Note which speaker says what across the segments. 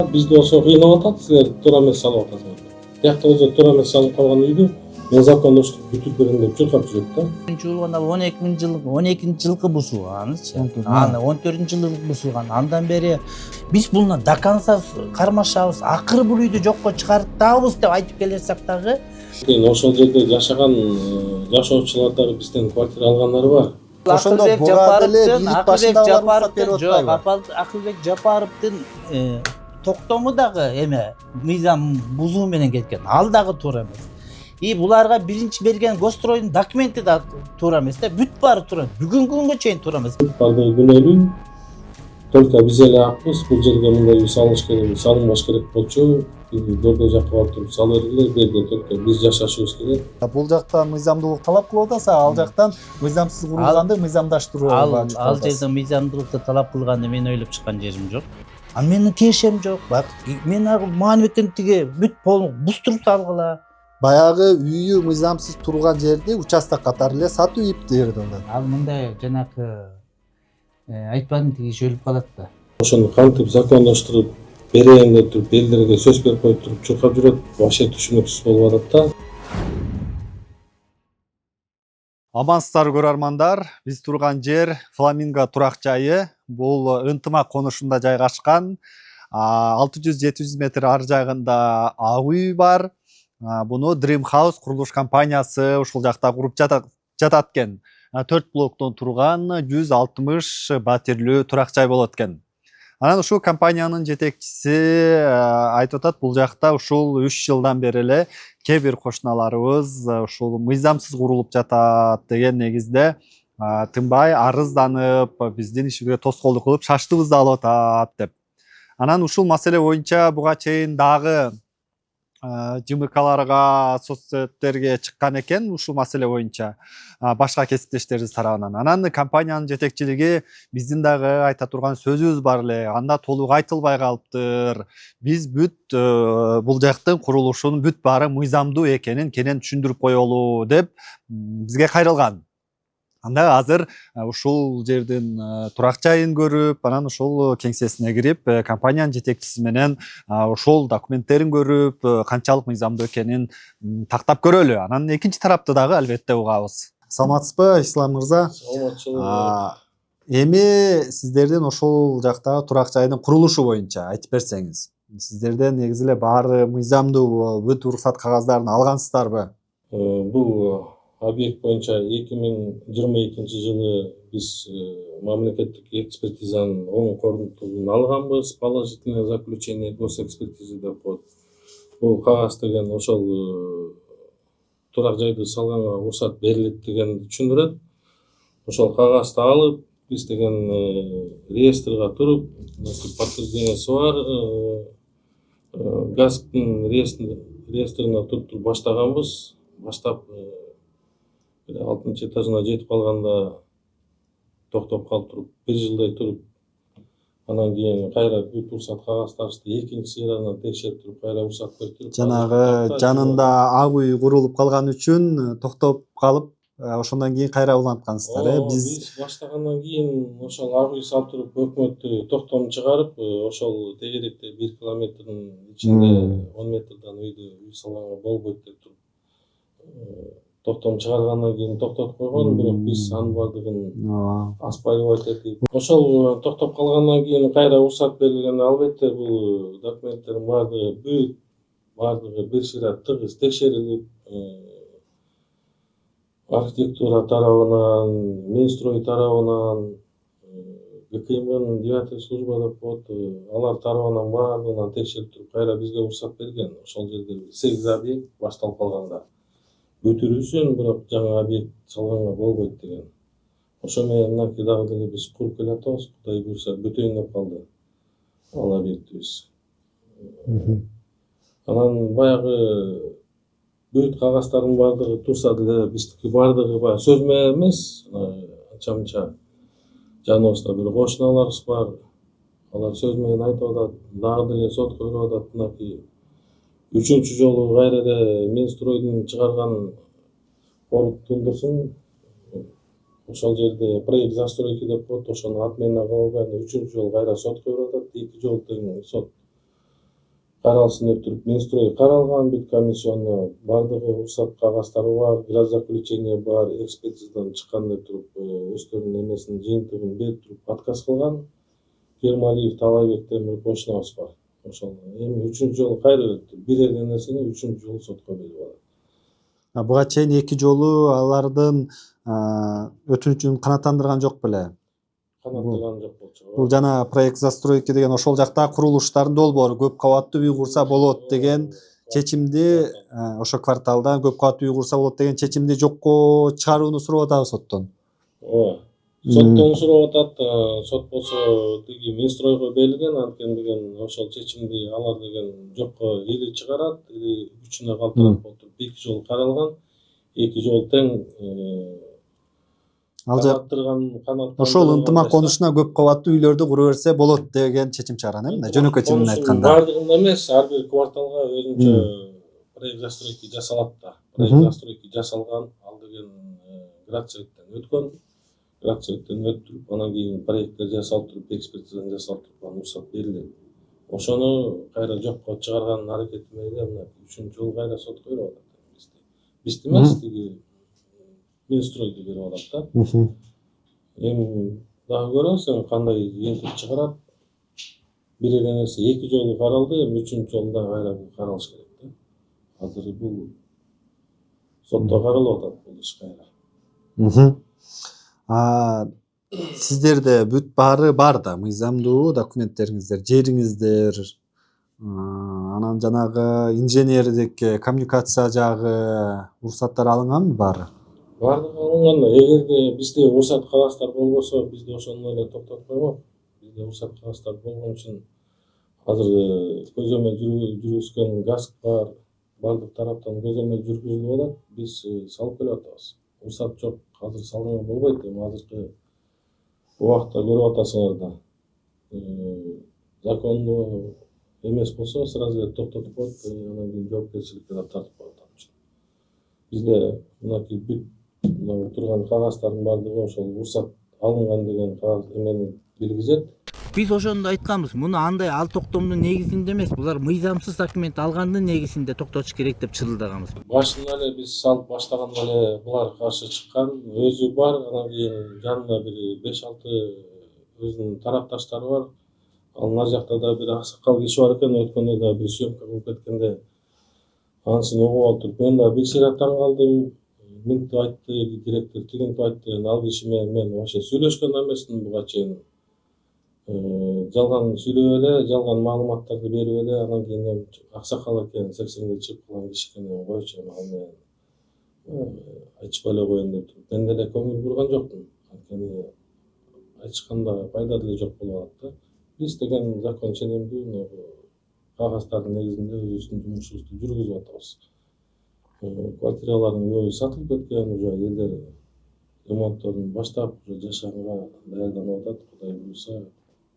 Speaker 1: атат, бизди болсо кыйнап атат, силер туура эмес салып атасыңар. Биякта болсо туура эмес салып калган үйдү мен закондоштук бүтүп берем деп чуркап жүрөт да.
Speaker 2: Жылган 12-нчы жылкы бузулганычы. Аны 14-жылы бузулган. Андан бери биз буну до конца кармашабыз. Акыры бул үйдү жокко чыгартабыз деп айтып келсек дагы.
Speaker 1: Ошол жерде жашаган жашоочулар дагы бизден квартира алгандар бар.
Speaker 3: Ошондо буга деле бийлик башындагылар берип атпайбы?
Speaker 2: Акылбек Жапаровдун токтому дагы эме мыйзам бузуу менен кеткен. Ал дагы туура эмес. И буларга биринчи берген гостройдун документи да туура эмес да. Бүт баары туура. Бүгүнкү күнгө чейин туура эмес.
Speaker 1: Бардыгы күнөөлүү. Только биз эле акпыз, бул жерге мындай үй салыш керек, салынбаш керек болчу. Дөрдө жакка барып туруп сала бергилер, берде только биз жашашыбыз керек.
Speaker 3: Бул жакта мыйзамдуулук талап кылып атаса, ал жактан мыйзамсыз курулганды мыйзамдаштыруу.
Speaker 2: Ал жерде мыйзамдуулукту талап кылганды мен ойлоп чыккан жерим жок. А менин тиешем жок. Бак, мен маанибеттен тиги бүт полу бустуруп салгыла.
Speaker 3: Баягы үйү мыйзамсыз турган жерди участок катары эле сатып ийип берди онда.
Speaker 2: Ал мындай жанакы айтпадым тиги иш өлүп калат да.
Speaker 1: Ошону кантип закондоштуруп берейин деп туруп элдерге сөз берип коюп туруп чуркап жүрөт. Вообще түшүнүксүз болуп атат да.
Speaker 3: Амансыздар көрөрмандар, биз турган жер Фламинго турак жайы. Бул ынтымак конушунда жайгашкан. 600-700 метр ар жагында ак үй бар. Буну Dream House курулуш компаниясы ушул жакта куруп жатат экен. 4 блоктон турган 160 батирлүү турак жай болот экен. Анан ушул компаниянын жетекчиси айтып атат, бул жакта ушул 3 жылдан бери эле кээ бир кошуналарыбыз ушул мыйзамсыз курулуп жатат деген негизде тынбай арызданып, биздин ишибизге тоскоолдук кылып, шаштыбызды алып атат деп. Анан ушул маселе боюнча буга чейин дагы ЖМКларга, соцсеттерге чыккан экен ушул маселе боюнча башка кесиптештерибиз тарабынан. Анан компаниянын жетекчилиги биздин дагы айта турган сөзүбүз бар эле, анда толук айтылбай калыптыр. Биз бүт бул жактын курулушунун бүт баары мыйзамдуу экенин кенен түшүндүрүп коелу деп бизге кайрылган. Анда азыр ушул жердин турак жайын көрүп, анан ушул кеңсесине кирип, компаниянын жетекчиси менен ушул документтерин көрүп, канчалык мыйзамдуу экенин тактап көрөлү. Анан экинчи тарапты дагы албетте угабыз. Саламатсызбы, Ислам мырза?
Speaker 1: Саламатчылык.
Speaker 3: Эми сиздердин ошол жактагы турак жайдын курулушу боюнча айтып берсеңиз. Сиздерден негизи эле баары мыйзамдуу, бүт уруксат кагаздарын алгансыздарбы?
Speaker 1: Бул объект боюнча 2022 жылы биз мамлекеттик экспертизанын оң корутундун алганбыз. Положительное заключение госэкспертизы деп коет. Бул кагаз деген ошол турак жайды салганга уруксат берилет дегенди түшүндүрөт. Ошол кагазды алып, биз деген реестрге туруп, подтверждениясы бар, ГАСКтын реестрине туруп баштаганбыз. Баштап 6 этажына жетип калганда токтоп калып туруп, 1 жылдай туруп, анан кийин кайра бүт уруксат кагаздарды экинчи сыйранан текшерип туруп, кайра уруксат берип туруп,
Speaker 3: жанагы жанында ак үй курулуп калган үчүн токтоп калып, ошондон кийин кайра уланткансыздар,
Speaker 1: Биз баштагандан кийин ошол ак үй салып туруп, өкмөттү токтом чыгарып, ошол тегеректе 1 километрдин ичинде 10 метрден үй салганга болбойт деп туруп токтом чыгаргандан кийин токтотуп койгон, бирок биз анын бардыгын оспаривать этип, ошол токтоп калгандан кийин кайра уруксат берилгенде албетте бул документтердин бардыгы бир сыйра тыгыз текшерилип, архитектура тарабынан, Минстрой тарабынан, ГКМнын 9 служба деп коет, алар тарабынан бардыгынан текшерип туруп, кайра бизге уруксат берген. Ошол жерде 8 объект башталып калганда бүтүрүүсүн, бирок жаңы объект салганга болбойт деген. Ошо менен мынакей дагы деле биз куруп келатабыз, Кудай буйрса бүтөйүн деп калды ал объектибиз. Анан баягы бүт кагаздардын бардыгы турса деле биздики бардыгы баягы сөз менен эмес, анча-мынча жаныбызда бир кошуналарыбыз бар. Алар сөз менен айтып атат, дагы деле сотко берип атат. Мынакей 3-чү жолу кайра эле Минстройдун чыгарган корутундусун ошол жерде проект застройки деп коет, ошонун отмена кылган. 3-чү жолу кайра сотко берип атат, 2 жолу тең сот каралсын деп туруп Минстрой каралган, бүт комиссионно бардыгы уруксат кагаздары бар, градзаключение бар, экспертизадан чыккан деп туруп өздөрүнүн эмесин жыйынтыгын берип туруп отказ кылган. Кермалиев Талайбек темир кошунабыз бар. Ошол эми 3-үчү жолу кайра өттү. Бир эле нерсени 3-үчү жолу сотко берип алат.
Speaker 3: Буга чейин 2 жолу алардын өтүнүчүн канааттандырган жок беле?
Speaker 1: Канааттырган жок болчу.
Speaker 3: Бул жана проект застройки деген ошол жакта курулуштардын долбоору көп кабаттуу үй курса болот деген чечимди, ошо кварталда көп кабаттуу үй курса болот деген чечимди жокко чыгарууну сурап атабыз соттон.
Speaker 1: Ооба. Соттон сурап атат. Сот болсо тиги Минстройго берилген, анткени деген ошол чечимди алар деген жокко или чыгарат, или күчүнө калтырат болуп туруп 2 жолу каралган. 2 жолу тең канааттырган
Speaker 3: ошол ынтымак конушуна көп кабаттуу үйлөрдү кура берсе болот деген чечим чыгарган эмне? Жөнөкөй тилинен айтканда.
Speaker 1: Бардыгында эмес, ар бир кварталга өзүнчө проект застройки жасалат да. Проект застройки жасалган, ал деген градсоветтен өткөн. Градсоветтен өтүп, анан кийин проекттер жасалып туруп, экспертизадан жасалып туруп, уруксат берилет. Ошону кайра жокко чыгарган аракети менен мына 3-үчү жолу кайра сотко берип атат. Бизди эмес, тиги Минстройду берип алат да. Эми дагы көрөбүз, эми кандай ентип чыгарат. Бир эле нерсе 2 жолу каралды, эми 3-үчү жолу да кайра каралыш керек да. Азыр бул сотто каралып атат бул иш кайра.
Speaker 3: Сиздерде бүт баары бар да, мыйзамдуу документтериңиздер, жериңиздер, анан жанагы инженердик коммуникация жагы уруксаттар алынганбы баары?
Speaker 1: Бардыгы алынган. Эгерде бизде уруксат кагаздары болбосо, бизде ошону эле токтотуп коймок. Бизде уруксат кагаздары болгон үчүн азыр көзөмөл жүргүзгөн ГАСК бар, бардык тараптан көзөмөл жүргүзүлүп атат. Биз салып келип атабыз. Уруксат жок, азыр салганга болбойт. Эми азыркы убакта көрүп атасыңар да. Закондуу эмес болсо, сразу эле токтотуп коюп, анан кийин жоопкерчиликке да тартып коет. Бизде мынакей бүт турган кагаздардын бардыгы ошол уруксат алынган деген кагаз эмени билгизет.
Speaker 2: Биз ошондо айтканбыз, муну андай ал токтомдун негизинде эмес, булар мыйзамсыз документ алгандын негизинде токтотуш керек деп чырылдаганбыз.
Speaker 1: Башында эле биз салып баштаганда эле булар каршы чыккан, өзү бар, анан кийин жанында бир 5-6 өзүнүн тарапташтары бар. Ал нар жакта да бир аксакал киши бар экен, өткөндө да бир съемка кылып кеткенде анысын угуп алып туруп, мен да бир сыйра таң калдым. Мынтип айтты, директор тигинтип айтты, ал киши менен мен вообще сүйлөшкөн эмесмин буга чейин. Жалган сүйлөп эле, жалган маалыматтарды берип эле, анан кийин аксакал экен, 80ге чыгып калган киши экен, койчу ал менен айтышпай эле коеюн деп туруп, мен деле көңүл бурган жокмун. Анткени айтышканда пайда деле жок болуп атат да. Биз деген закон ченемдүү кагаздардын негизинде өзүбүздүн жумушубузду жүргүзүп атабыз. Квартиралардын көбү сатылып кеткен, уже элдер ремонтторун баштап, уже жашаганга даярданып атат. Кудай буйруса,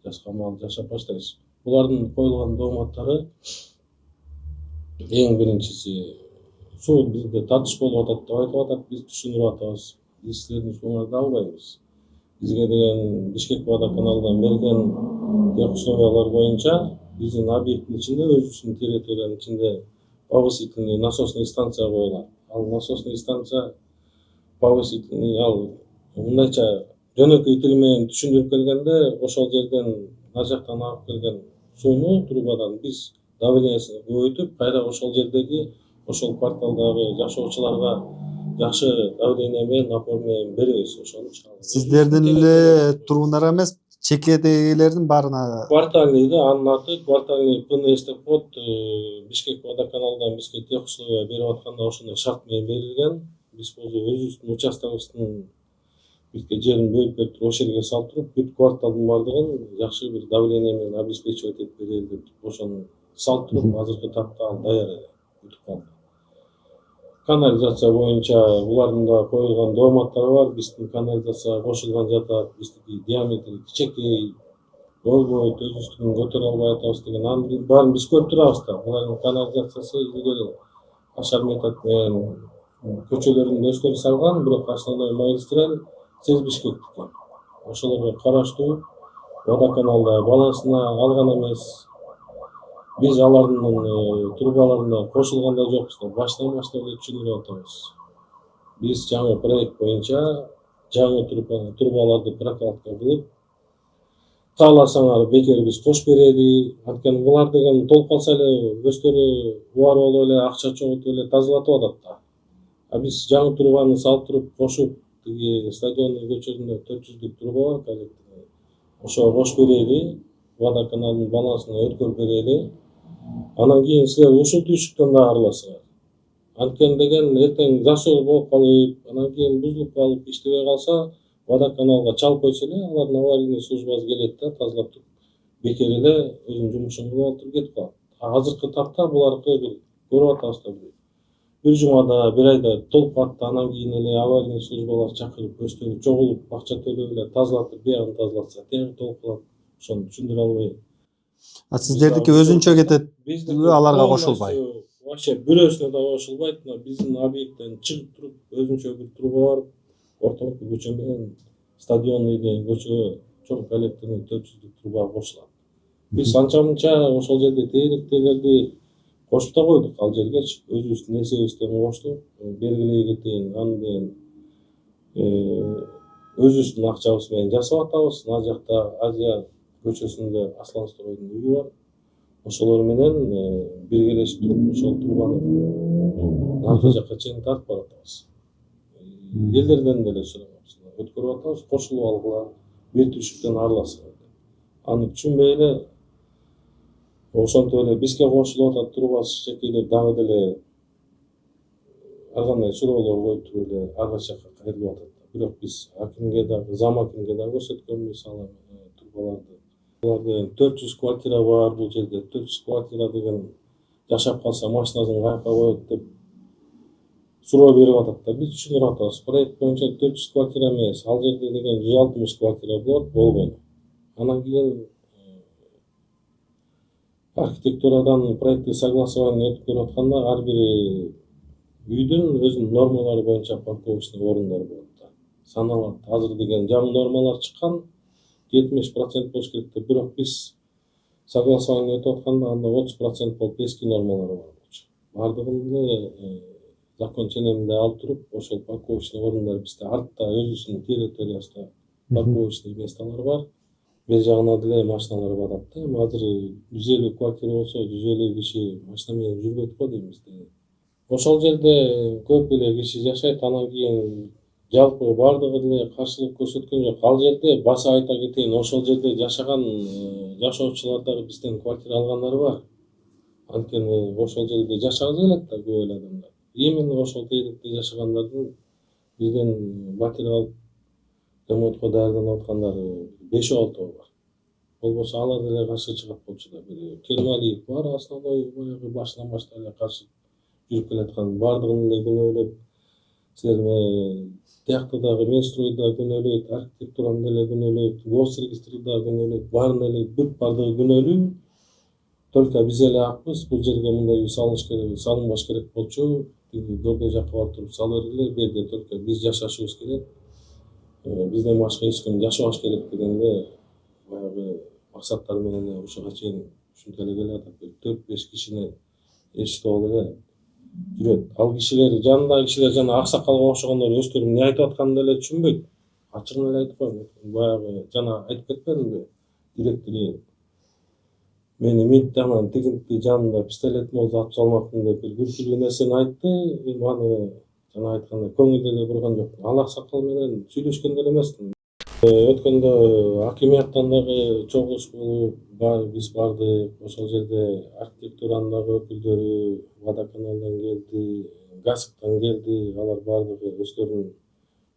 Speaker 1: жашкан жашап баштайбыз. Булардын коюлган дооматтары эң биринчиси суу бизде тартыш болуп атат деп айтып атат, биз түшүндүрүп атабыз. Биз силердин сууңарды албайбыз. Бизге деген Бишкек водоканалдан берген условиялар боюнча биздин объекттин ичинде, өзүбүздүн территориянын ичинде повысительный насосный станция коюлат. Ал насосный станция повысительный, ал мындайча жөнөкөй тили менен түшүндүрүп келгенде, ошол жерден нар жактан агып келген сууну трубадан биз давлениесин көбөйтүп, кайра ошол жердеги ошол кварталдагы жашоочуларга жакшы давление менен, напор менен беребиз. Ошону
Speaker 3: сиздердин эле тургундар эмес, чекедегилердин баарына
Speaker 1: квартальный да, анын аты квартальный ПНС деп коет. Бишкек водоканалдан бизге тех условия берип атканда ошондой шарт менен берилген. Биз өзүбүздүн участогубуздун бизге жерин бөлүп берип туруп, ошол жерге салып туруп, бүт кварталдын бардыгын жакшы бир давление менен обеспечивать этип берели деп ошону салып туруп, азыркы тапта ал даяр эле бүтүп калды. Канализация боюнча булардын да коюлган дооматтары бар. Биздин канализация кошулган жатат, биздики диаметри кичинекей, болбойт, өзүбүздүн көтөрө албай атабыз деген. Анын баарын биз көрүп турабыз да. Булардын канализациясы илгери ашар метод менен көчөлөрүн өздөрү салган, бирок основной магистраль Сез Бишкектики. Ошолорго караштуу водоканалда балансына алган эмес. Биз алардын трубаларына кошулган да жокпуз да, баштан баштап эле түшүндүрүп атабыз. Биз жаңы проект боюнча жаңы трубаларды прокатка кылып, кааласаңар бекер биз кош берели. Анткени булар деген толуп калса эле өздөрү убар болуп эле акча чогултуп эле тазалатып атат да. А биз жаңы трубаны салып туруп кошуп, тиги стадиондун көчөсүндө 400 труба бар коллекторный. Ошого кош берели, водоканалдын балансына өткөрүп берели. Анан кийин силер ушул түйшүктөн да арыласыңар. Анткени деген эртең засор болуп калып, анан кийин бузулуп калып, иштебей калса, водоканалга чалып койсо эле алардын аварийный службасы келет да, тазалап туруп, бекер эле өзүнүн жумушун кылып алып туруп кетип калат. Азыркы тапта буларды бир көрүп атабыз да, бир жумада, бир айда толуп калат да, анан кийин эле аварийный службалар чакырып, өздөрү чогулуп, акча төлөп эле тазалатып, биягын тазалатса, тегиң толуп калат. Ошону түшүндүрө албайм.
Speaker 3: Сиздердики өзүнчө кетет, аларга кошулбай.
Speaker 1: Вообще бирөөсүнө да кошулбайт. Биздин объекттен чыгып туруп, өзүнчө бир труба бар. Ортолуктуу көчө менен стадионный деген көчөгө чоң коллекторный 400 труба кошулат. Биз анча мынча ошол жерде тейлектелерди кошуп да койдук ал жергечи. Өзүбүздүн эсебибизден коштук. Бергилей кетейин, аны өзүбүздүн акчабыз менен жасап атабыз. Ал жакта Азия көчөсүндө Аслан стройдун үйү бар. Ошолор менен биргелешип туруп, ошол трубаны арка жакка чейин тартып баратабыз. Элдерден деле сурабыз, өткөрүп атабыз, кошулуп алгыла, бир түйшүктөн арыласыңар деп. Аны түшүнбөй эле, ошентип эле бизге кошулуп атат трубасы шекелдеп, дагы деле ар кандай суроолор коюп туруп эле арка жакка кайрылып атат. Бирок биз акимге дагы, зам акимге дагы көрсөткөнбүз ал трубаларды. Булар деген 400 квартира бар бул жерде. 400 квартира деген жашап калса машинасын каяка коет деп суроо берип атат да. Биз түшүндүрүп атабыз. Проект боюнча 400 квартира эмес, ал жерде деген 160 квартира болот, болгону. Анан кийин архитектурадан проекттик согласование өткөрүп атканда ар бир үйдүн өзүнүн нормалары боюнча парковочный орундар болот да. Саналат. Азыр деген жаңы нормалар чыккан, 70% болуш керек деп, бирок биз согласование өтүп атканда анда 30% болуп эски нормалары бар болчу. Бардыгын эле закон ченеминде алып туруп, ошол парковочный орундар бизде артта өзүбүздүн территориясында парковочный местолор бар. Бер жагына деле машиналар барат да. Эми азыр 150 квартира болсо, 150 киши машина менен жүрбөйт го деймиз. Ошол жерде көп эле киши жашайт, анан кийин жалпы бардыгы деле каршылык көрсөткөн жок. Ал жерде баса айта кетейин, ошол жерде жашаган жашоочулар дагы бизден квартира алгандар бар. Анткени ошол жерде жашагысы келет да көп эле адамдар. Именно ошол тейликте жашагандардын бизден батир алып ремонтко даярданып аткандар 5-6 бар. Болбосо алар деле каршы чыгат болчу да. Бир Кермалиев бар, основной баягы башынан баштап эле каршы жүрүп келаткан, бардыгын эле күнөөлөп, силер тиякта дагы Минстрой да күнөөлөйт, архитектураны деле күнөөлөйт, госрегистрди да күнөөлөйт, баарын эле бүт бардыгы күнөөлүү. Только биз эле акпыз, бул жерге мындай үй салыныш керек, салынбаш керек болчу. Дордой жакка барып туруп сала бергиле, бу жерде только биз жашашыбыз керек. Бизден башка эч ким жашабаш керек деген эле баягы максаттар менен эле ушуга чейин ушинтип эле келатат. 4-5 кишини эчтеп алып эле жүрөт. Ал кишилер, жанындагы кишилер жана аксакалга окшогондор өздөрү эмне айтып атканын деле түшүнбөйт. Ачыгын эле айтып коеюн. Баягы жана айтып кетпедимби? Директори мени минттен тигинти жанында пистолет болсо атып салмакмын деп бир күлкүлүү нерсени айтты. Аны жана айткандай көңүл деле бурган жок. Ал аксакал менен сүйлөшкөн деле эмесмин. Өткөндө акимияттан дагы чогулуш болуп, биз бардык. Ошол жерде архитектуранын дагы өкүлдөрү, водоканалдан келди, ГАСКтан келди. Алар бардыгы өздөрүнүн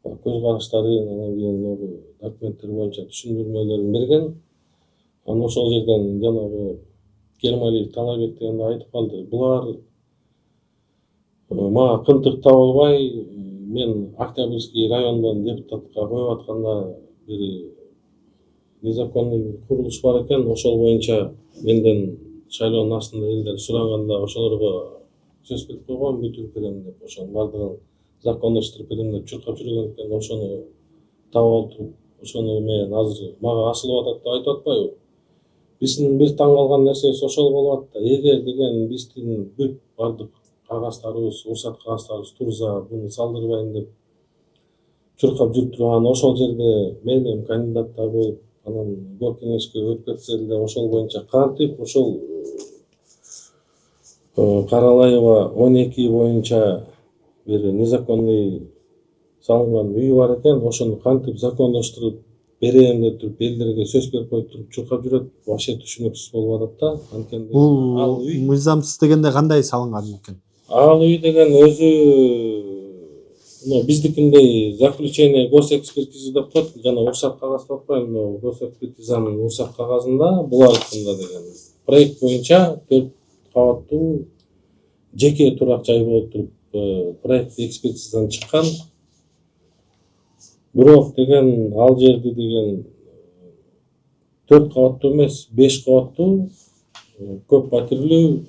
Speaker 1: көз караштарын, анан кийин документтер боюнча түшүндүрмөлөрүн берген. Анан ошол жерден жанагы Кермалиев Талайбек деген айтып калды. Булар мага кынтык таба албай, мен Октябрьский райондон депутатка коюп атканда бир незаконный курулуш бар экен. Ошол боюнча менден шайлоонун астында элдер сураганда ошолорго сөз берип койгон, бүтүрүп берем деп. Ошонун бардыгын закондоштуруп берем деп чуркап жүргөн экен. Ошону таап алып туруп, ошону менен азыр мага асылып атат деп айтып атпайбы? биздин бир таң калган нерсебиз ошол болуп атат да. Эгер деген биздин бүт бардык кагаздарыбыз, уруксат кагаздарыбыз турса, буну салдырбайм деп чуркап жүрүп турган ошол жерде мейли эми кандидаттар болуп, анан гор кеңешке өтүп кетсе деле ошол боюнча кантип ошол Каралаева 12 боюнча бир незаконный салынган үй бар экен, ошону кантип закондоштуруп берем деп туруп элдерге сөз берип коюп туруп чуркап жүрөт, вообще түшүнүксүз болуп атат да. Анткени ал
Speaker 3: Бул
Speaker 1: үй,
Speaker 3: мыйзамсыз дегенде кандай салынган экен?
Speaker 1: ал үй деген өзү биздикиндей заключение госэкспертиза деп коет, жана уруксат кагаз деп коет. Госэкспертизанын уруксат кагазында булардыкында деген проект боюнча 4 кабаттуу жеке турак жай болуп туруп проект экспертизадан чыккан. Бирок деген ал жерди деген 4 кабаттуу эмес, 5 кабаттуу көп патирлүү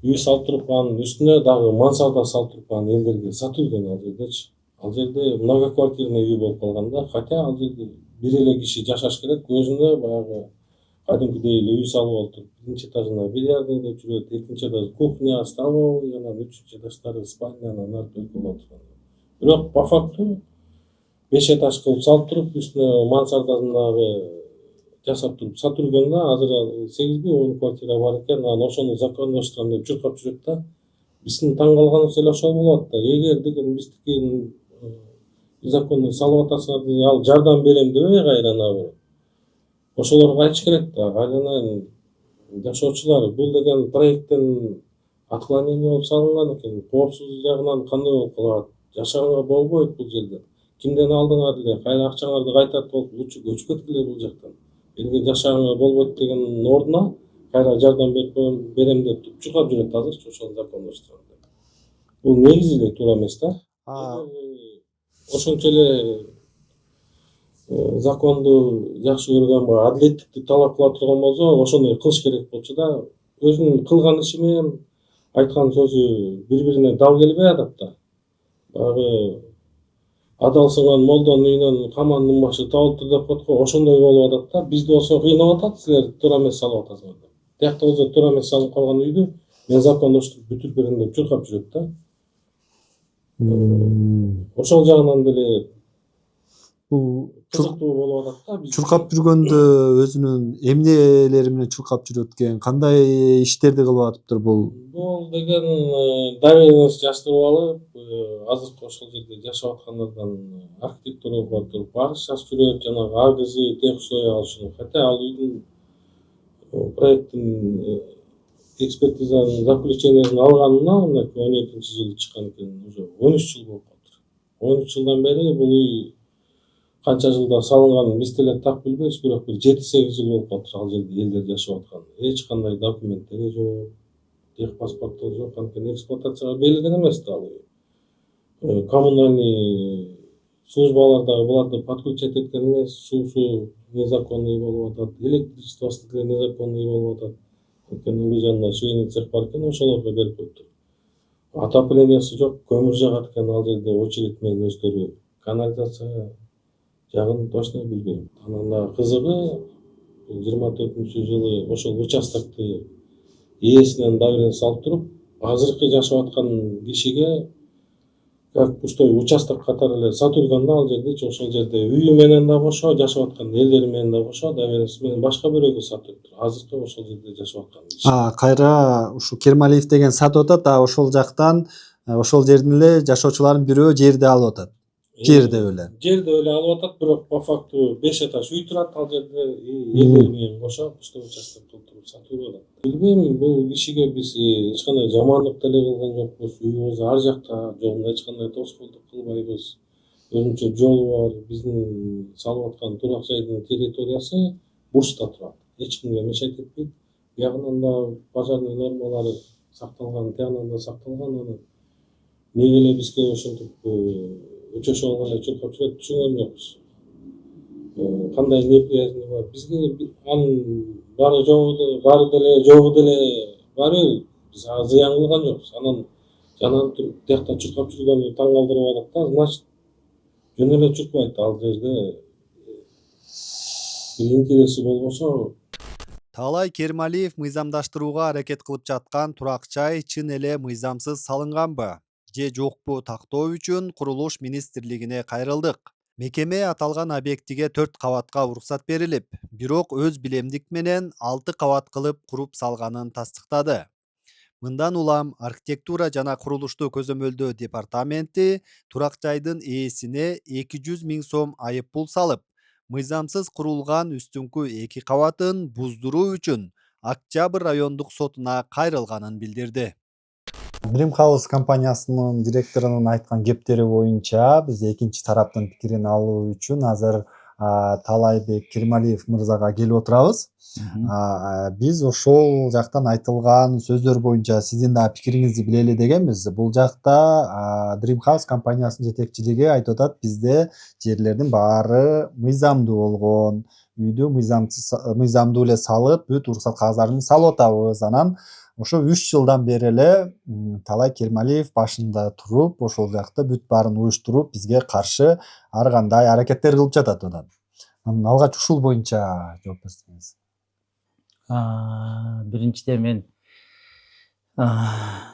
Speaker 1: үй салып туруп, анын үстүнө дагы мансарда салып туруп, анан элдерге сатылган ал жердечи. Ал жерде многоквартирный үй болуп калган да, хотя ал жерде бир эле киши жашаш керек, өзүнө баягы кадимкидей эле үй салып алып туруп, биринчи этажына бильярдный деп жүрөт, экинчи этаж кухня, столовый, анан үчүнчү этаждары спальня, анан артынан болот. Бирок по факту 5 этаж кылып салып туруп, үстүнө мансардасын дагы жасап туруп сатылган да. Азыр 8-10 квартира бар экен, анан ошону закондоштурам деп чуркап жүрөт да. Биздин таң калганыбыз эле ошол болуп атат да. Эгер деген биздики законный салып атасыңар деген, ал жардам берем дебей кайра наоборот. Ошолорго айтыш керек да, айланайын жашоочулар, бул деген проекттен отклонение болуп салынган экен. Коопсуздук жагынан кандай болуп калат? Жашаганга болбойт бул жерде. Кимден алдыңар деле, кайра акчаңарды кайтартып болуп, лучше көчүп кеткиле бул жактан. Элге жашаганга болбойт деген ордуна кайра жардам берем деп чуркап жүрөт азырчы ошол закондоштурам деп. Бул негизи эле туура эмес да. Ошончо эле законду жакшы көргөн, адилеттикти талап кыла турган болсо, ошондой кылыш керек болчу да. Өзүнүн кылган иши менен айткан сөзү бири-бирине дал келбей атат да. Баягы адалсынган молдонун үйүнөн камандын башы табылыптыр деп коет го, ошондой болуп атат да. Бизди болсо кыйнап атат, силер туура эмес салып атасыңар деп. Тиякта болсо туура эмес салып калган үйдү мен закондоштуруп бүтүрүп берем деп чуркап жүрөт да. Ошол жагынан деле
Speaker 3: Бул
Speaker 1: кызыктуу болуп атат да.
Speaker 3: чуркап жүргөндө өзүнүн эмнелери менен чуркап жүрөт экен, кандай иштерди кылып атыптыр бул?
Speaker 1: Бул деген доверенность жаздырып алып, азыркы ошол жерде жашап аткандардан архитектурага барып туруп барыш жазып жүрөт, жанагы АГЗ, техусловия алышуу. Хотя ал үйдүн проекттин экспертизанын заключениесин алганына мына 12-жылы чыккан экен, уже 13 жыл болуп калыптыр. 13 жылдан бери бул үй канча жылда салынганын биз деле так билбейбиз, бирок бир 7-8 жыл болуп калыптыр ал жерде элдер жашап аткан. Эч кандай документтери жок, техпаспорттор жок, анткени эксплуатацияга берилген эмес да ал үй. Коммунальный службалар дагы буларды подключать эткен эмес, суусу незаконный болуп атат, электричествосу деле незаконный болуп атат. Анткени ылдый жанында швейный цех бар экен, ошолорго берип коюптур. Отоплениясы жок, көмүр жагат экен ал жерде очередь менен өздөрү. Канализация жагын точно билбейм. Анан дагы кызыгы 24-жылы ошол участокты ээсинен доверенность салып туруп, азыркы жашап аткан кишиге как пустой участок катары эле сатып жүргөн да ал жердечи. Ошол жерде үйү менен да кошо, жашап аткан элдери менен да кошо доверенность менен башка бирөөгө сатып туруп, азыркы ошол жерде жашап аткан киши.
Speaker 3: Кайра ушу Кермалиев деген сатып атат, ошол жактан ошол жердин эле жашоочулардын бирөө жерди алып атат. Жерде эле
Speaker 1: алып атат, бирок по факту 5 этаж үй турат ал жерде, элдери менен кошо пустой участок кылып туруп сатып жүрүп атат. Билбейм, бул кишиге биз эч кандай жамандык деле кылган жокпуз. Үйүбүз ар жакта, жолуна эч кандай тоскоолдук кылбайбыз. Өзүнчө жолу бар. Биздин салып аткан турак жайдын территориясы бурчта турат. Эч кимге мешать этпейт. Бuyagынан да пожарный нормалары сакталган, тиягынан да сакталган. Анан неге эле бизге ошентип өчөшө алган чуркап жүрөт, түшүнгөн жокпуз. Кандай неприязный бар. Бизге анын бары деле жогу деле баары биз зыян кылган жокпуз. Анан жанагы тиякта чуркап жүргөнү таң калтырып атат да. Значит, жөн эле чуркабайт ал жерде. Бир интереси болбосо
Speaker 3: Таалай Кермалиев мыйзамдаштырууга аракет кылып жаткан турак жай чын эле мыйзамсыз салынганбы же жокпу тактоо үчүн курулуш министрлигине кайрылдык. Мекеме аталган объектиге 4 кабатка уруксат берилип, бирок өз билемдик менен 6 кабат кылып куруп салганын тастыктады. Мындан улам архитектура жана курулушту көзөмөлдөө департаменти турак жайдын ээсине 200 000 сом айып пул салып, мыйзамсыз курулган үстүңкү 2 кабатын буздуруу үчүн Октябрь райондук сотуна кайрылганын билдирди. Dream House компаниясынын директорунун айткан кептери боюнча биз экинчи тараптын пикирин алуу үчүн азыр Таалайбек Кермалиев мырзага келип отурабыз. Биз ошол жактан айтылган сөздөр боюнча сиздин да пикириңизди биле эле дегенбиз. Бул жакта Dream House компаниясынын жетекчилиги айтып атат, бизде жерлердин баары мыйзамдуу болгон, үйдү мыйзамдуу эле салып, бүт уруксат кагаздарын салып атабыз. Анан ошо 3 жылдан бери эле Таалай Кермалиев башында туруп, ошол жакта бүт баарын уюштуруп, бизге каршы ар кандай аракеттер кылып жатат анан. Алгач ушул боюнча жооп берсеңиз.
Speaker 2: Биринчиден мен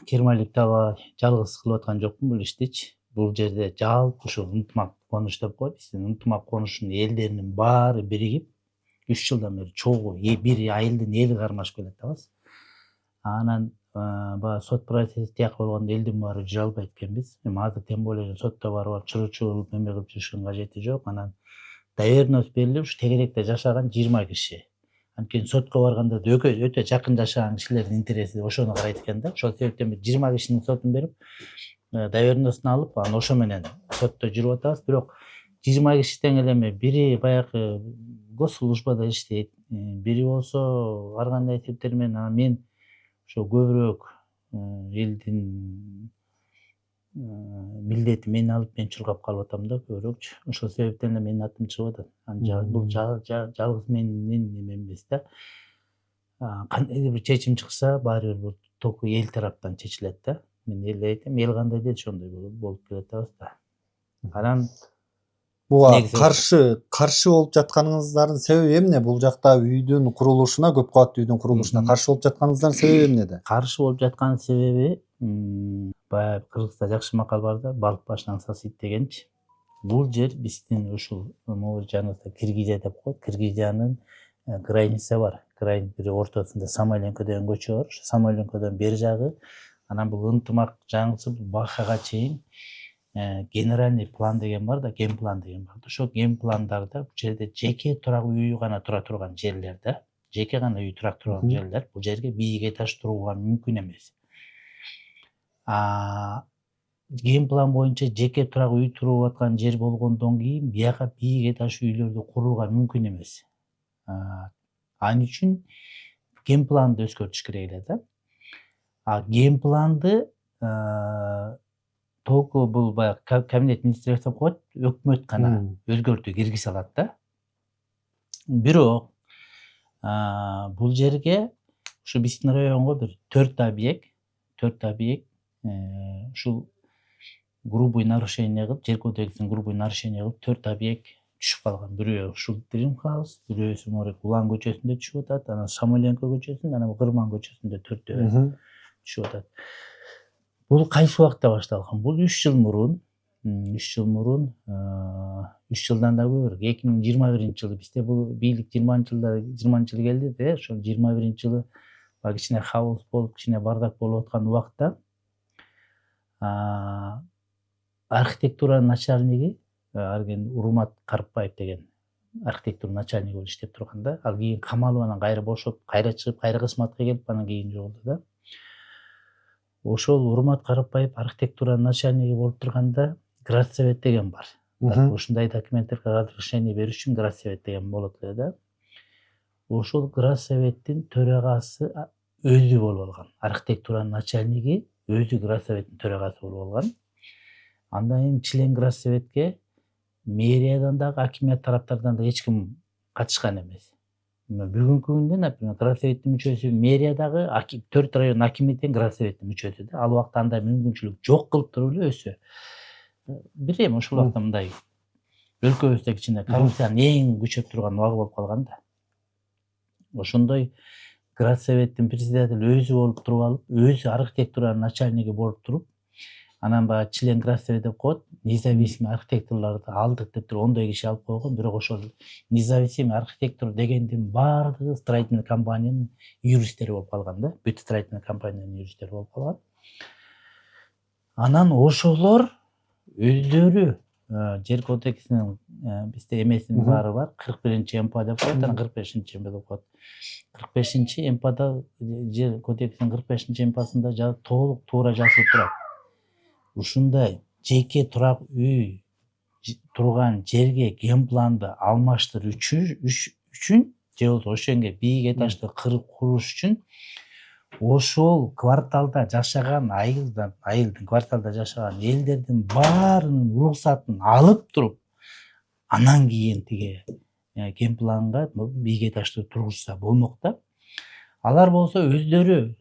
Speaker 2: Кермалиев Таалай жалгыз кылып аткан жокмун бул иштичи. Бул жерде жалпы ушул ынтымак конуш деп коет. Биздин ынтымак конуштун элдеринин баары биригип 3 жылдан бери чогуу бир айылдын эли кармашып келет атабыз. Анан баягы сот процесси тияк болгондо элдин баары жүрө албайт экенбиз. Эми азыр тем более сотто барып чуручу кылып эме кылып жүрүшкөн кажети жок. Анан доверенность берилип, ушу тегеректе жашаган 20 киши. Анткени сотко барганда да өтө жакын жашаган кишилердин интереси ошону карайт экен да. Ошол себептен 20 кишинин сотун берип, доверенностун алып, анан ошо менен сотто жүрүп атабыз. Бирок 20 кишиден эле эми бири баягы госслужбада иштейт, бири болсо ар кандай себептер менен, анан мен ошо көбүрөөк элдин милдети мени алып, мен чуркап калып атам да көбүрөөкчү. Ошол себептен эле менин атым чыгып атат. Анан бул жалгыз менин эме эмес да. Кандай бир чечим чыкса, баары бир бул только эл тараптан чечилет да. Мен эле айтам, эл кандай дейт, ошондой болуп келет атабыз да. Анан
Speaker 3: буга каршы болуп жатканыңыздардын себеби эмне? Бул жакта үйдүн курулушуна, көп кабаттуу үйдүн курулушуна каршы болуп жатканыңыздардын себеби эмнеде?
Speaker 2: Каршы болуп жаткан себеби баягы Кыргызда жакшы макал бар да, балык башынан сасыйт дегенчи. Бул жер биздин ушул могул жаныбызда Киргизия деп коет. Киргизиянын граница бар. Бир ортосунда Самойленко деген көчө бар. Самойленкодон бери жагы, анан бул ынтымак жаңысы Бахага чейин генеральный план деген бар да, генплан деген бар. Ошол генпландарда бул жерде жеке турак үй гана тура турган жерлер да, жеке гана үй тура турган жерлер, бул жерге бийик этаж турууга мүмкүн эмес. Генплан боюнча жеке турак үй туруп аткан жер болгондон кийин бияка бийик этаж үйлөрдү курууга мүмкүн эмес. Ал үчүн генпланды өзгөртүш керек эле да. Генпланды толку бул баягы кабинет министрлер деп коет, өкмөт гана өзгөртүү киргизе алат да. Бирок бул жерге ушу биздин районго бир 4 объект ушул грубый нарушение кылып, жер кодексин грубый нарушение кылып 4 объект түшүп калган. Бирөө ушул Dream House, бирөөсү Морек Улан көчөсүндө түшүп атат, анан Самойленко көчөсүндө, анан Кырман көчөсүндө 4 түшүп атат. Бул кайсы убакта башталган? Бул 3 жыл мурун, 3 жылдан да көбүрөөк, 2021-жылы бизде бул бийлик 20-жылы келди да, ошол 21-жылы баягы кичине хаос болуп, кичине бардак болуп аткан убакта архитектура начальниги арген Урмат Карпбаев деген архитектура начальниги болуп иштеп турган да. Ал кийин камалып, анан кайра бошоп, кайра чыгып, кайра кызматка келип, анан кийин жоголду да. Ошол Урмат Карпбаев архитектура начальниги болуп турганда Градсовет деген бар. Ушундай документтерге разрешение бериш үчүн Градсовет деген болот эле да. Ошол Градсоветтин төрагасы өзү болуп алган. Архитектура начальниги өзү Градсоветтин төрагасы болуп алган. Андан кийин член Градсоветке мэриядан дагы, акимият тараптардан да эч ким катышкан эмес. Бүгүнкү күндө, например, Градсоветтин мүчөсү мэриядагы 4 район акимиятынын Градсоветтин мүчөсү да. Ал убакта андай мүмкүнчүлүк жок кылып туруп эле өсө. Бир эми ошол убакта мындай өлкөбүздө кичине коррупциянын эң күчөп турган убагы болуп калган да. ошондой горсоветтин председатели өзү болуп туруп алып, өзү архитектуранын начальниги болуп туруп, анан баягы член горсовет деп коет, независимый архитекторлорду алдык деп туруп ондой киши алып койгон. Бирок ошол независимый архитектор дегендин баардыгы строительный компаниянын юристтери болуп калган да, бүт строительный компаниянын юристтери болуп калган. Анан ошолор өздөрү жер кодексинин бизде эмесинин баары бар, 41-МП деп коет, анан 45-МП деп коет. 45-МПда жер кодексинин 45-МПсында толук туура жазылып турат. Ушундай жеке турак үй турган жерге генпланды алмаштыруу үчүн же болбосо ошоңго бийик этажды куруш үчүн ошол кварталда жашаган айылдын кварталда жашаган элдердин баарынын уруксатын алып туруп, анан кийин тиги генпланга бийик этажды тургузса болмок да. Алар болсо өздөрү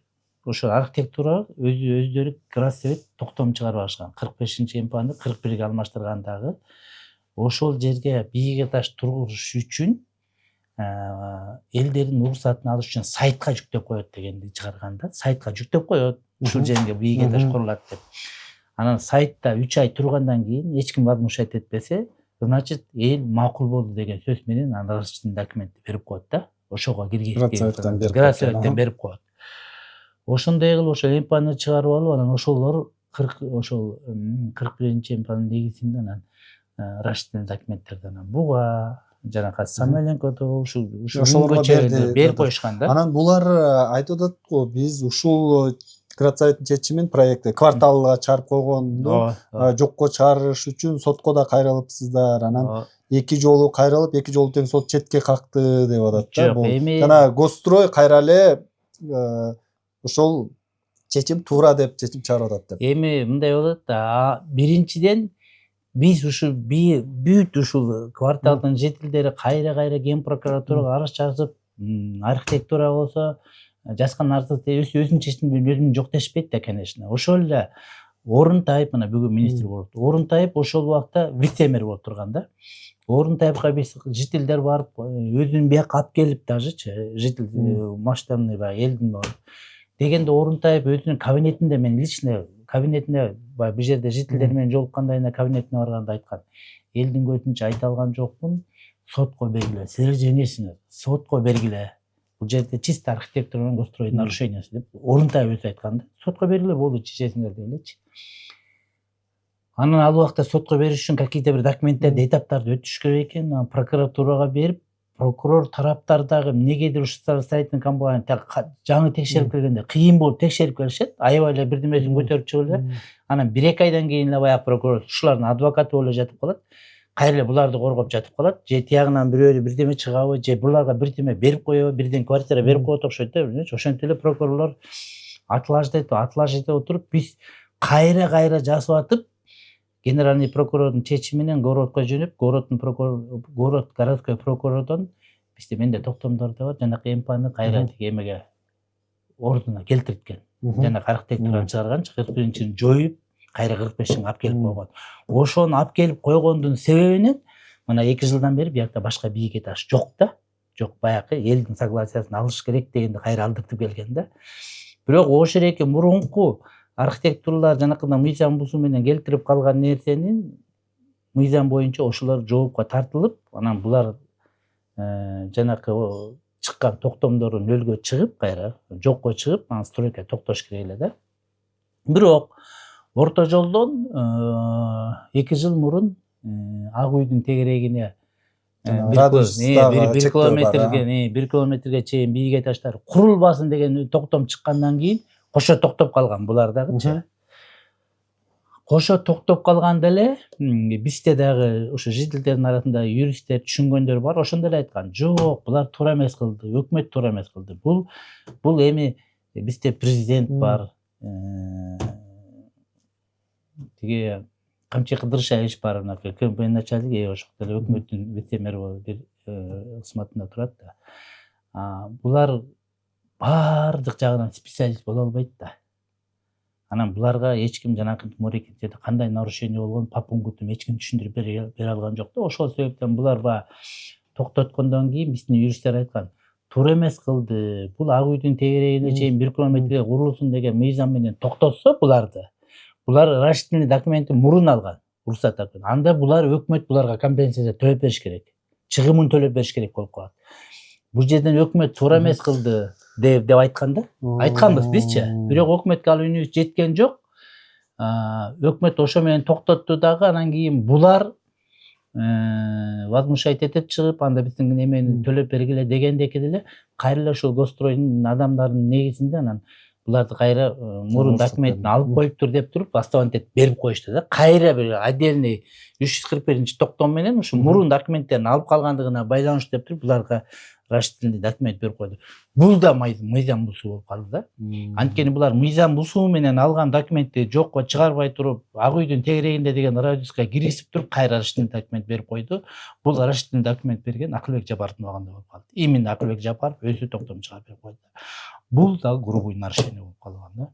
Speaker 2: ошо архитектура өздөрү горсовет токтом чыгарып алышкан. 45-МПны 41ге алмаштыргандагы ошол жерге бийик этаж тургузуш үчүн элдердин уруксатын алыш үчүн сайтка жүктөп коет дегенди чыгарган да. Сайтка жүктөп коет, ушул жерге бийик этаж курулат деп. Анан сайтта 3 ай тургандан кийин эч ким возмущать этпесе, значит, эл макул болду деген сөз менен анан разрешительный документти берип коет да. Ошого киргизип горсоветтен берип коет. Ошондой кылып ошо МПны чыгарып алып, анан ошол 41-МПнын негизинде анан разрешительный документтерди анан буга жанакы Самойленко ушулорго берип коюшкан да.
Speaker 3: Анан булар айтып атат го, биз ушул горсоветтин чечимин проекти кварталга чыгарып койгонду жокко чыгарыш үчүн сотко да кайрылыпсыздар. Анан 2 жолу кайрылып, 2 жолу тең сот четке какты деп атат да. Бул жана Госстрой кайра эле ошол чечим туура деп чечим чыгарып атат деп.
Speaker 2: Эми мындай болот да, биринчиден биз ушул бүт ушул кварталдын жителдери кайра ген прокуратурага арыз жазып, архитектура болсо жазган арызды өзүнүн чечимин өзүн жок дешпейт да, конечно. Ошол эле Орунтаев мына бүгүн министр болуп. Орунтаев ошол убакта вице-мэр болуп турган да. Орунтаевга биз жителдер барып, өзүн бияка алып келип дажычы, житель масштабный баягы элдин дегенде Орунтаев өзүнүн кабинетинде, мен лично кабинетинде бул жерде жителдер менен жолукканда эле кабинетине барганда айткан. Элдин көзүнчө айта алган жокмун, сотко бергиле. Силер жеңесиңер, сотко бергиле. Бул жерде чисто архитектурный гострой нарушениясы деп Орунтаев өзү айткан да. Сотко бергиле, болду, чечесиңер деп элечи. Анан ал убакта сотко бериш үчүн какие-то бир документтерди, этаптарды өтүш керек экен, прокуратурага берип, прокурор тараптардагы эмнегедир ушул строительный компания жаңы текшерип келгенде кыйын болуп текшерип келишет, аябай эле бирдемесин көтөрүп чыгып эле, анан 1-2 айдан кийин эле баягы прокурор ушулардын адвокаты болуп жатып калат, кайра эле буларды коргоп жатып калат, же тиягынан бирөө бирдеме чыгабы, же буларга бирдеме берип коебу, бирден квартира берип коет окшойт да, ошентип эле прокурорлор атлаждайт отуруп, биз кайра жазып атып, генеральный прокурордун чечими менен городко жөнөп, город городской прокурордон бизде менде токтомдорду бар, жанакы МПны кайра тиги эмеге ордуна келтирткен. Жанакы архитектураны чыгарганчы 41-чини жоюп, кайра 45-ин алып келип койгон. Ошону алып келип койгондун себебинен мына 2 жылдан бери биякта башка бийик этаж жок да. Жок, баягы элдин согласиясын алыш керек дегенде кайра алдыртып келген да. Бирок ошол эки мурунку архитектуралар жанакындай мыйзам бузуу менен келтирип калган нерсенин мыйзам боюнча ошолор жоопко тартылып, анан булар жанакы чыккан токтомдору нөлгө чыгып, кайра жокко чыгып, анан стройка токтош керек эле да. Бирок орто жолдон 2 жыл мурун Ак үйдүн тегерегине 1 километрге чейин бийик этаждар курулбасын деген токтом чыккандан кийин кошо токтоп калган булар дагычы. Кошо токтоп калганда эле бизде дагы ошо жителдердин арасында юристтер түшүнгөндөр бар, ошондор айткан, жок, булар туура эмес кылды, өкмөт туура эмес кылды. Бул эми бизде президент бар, тиги Камчы Кыдыршаевич бар, КМП начальники, ошол эле өкмөттүн вице-мэр болуп бир кызматында турат да. Булар баардык жагынан специалист боло албайт да. Анан буларга эч ким жанакы морекетте кандай нарушение болгон папунгутум эч ким түшүндүрүп бере алган жок да. Ошол себептен булар баягы токтоткондон кийин биздин юристтер айткан, туура эмес кылды. Бул Ак үйдүн тегерегине чейин 1 километрге курулсун деген мыйзам менен токтотсо буларды, булар расчетный документти мурун алган, уруксат алган. Анда булар өкмөт буларга компенсация төлөп бериш керек. Чыгымын төлөп бериш керек болуп калат. Бул жерден өкмөт туура эмес кылды деп айткан да. Айтканбыз бизчи. Бирок өкмөткө ал үнүбүз жеткен жок. Өкмөт ошо менен токтотту дагы, анан кийин булар возмущать этип чыгып, анда биздин немени төлөп бергиле дегендеки деле кайра эле ушул гостройдун адамдарынын негизинде анан буларды кайра мурун документин алып коюптур деп туруп бастабан этип берип коюшту да. Кайра бир отдельный 341 токтом менен ушу мурун документтерин алып калгандыгына байланыштуу деп туруп буларга расчетный документ берип койду. Бул да мыйзам бузуу болуп калды да. Анткени булар мыйзам бузуу менен алган документти жокко чыгарбай туруп, Ак үйдүн тегерегинде деген радиуска киргизип туруп кайра расчетный документ берип койду. Бул расчетный документ берген Акылбек Жапаровдун убагында болуп калды. Именно Акылбек Жапаров өзү токтом чыгарып берип койду. Бул да грубый нарушение болуп калган да.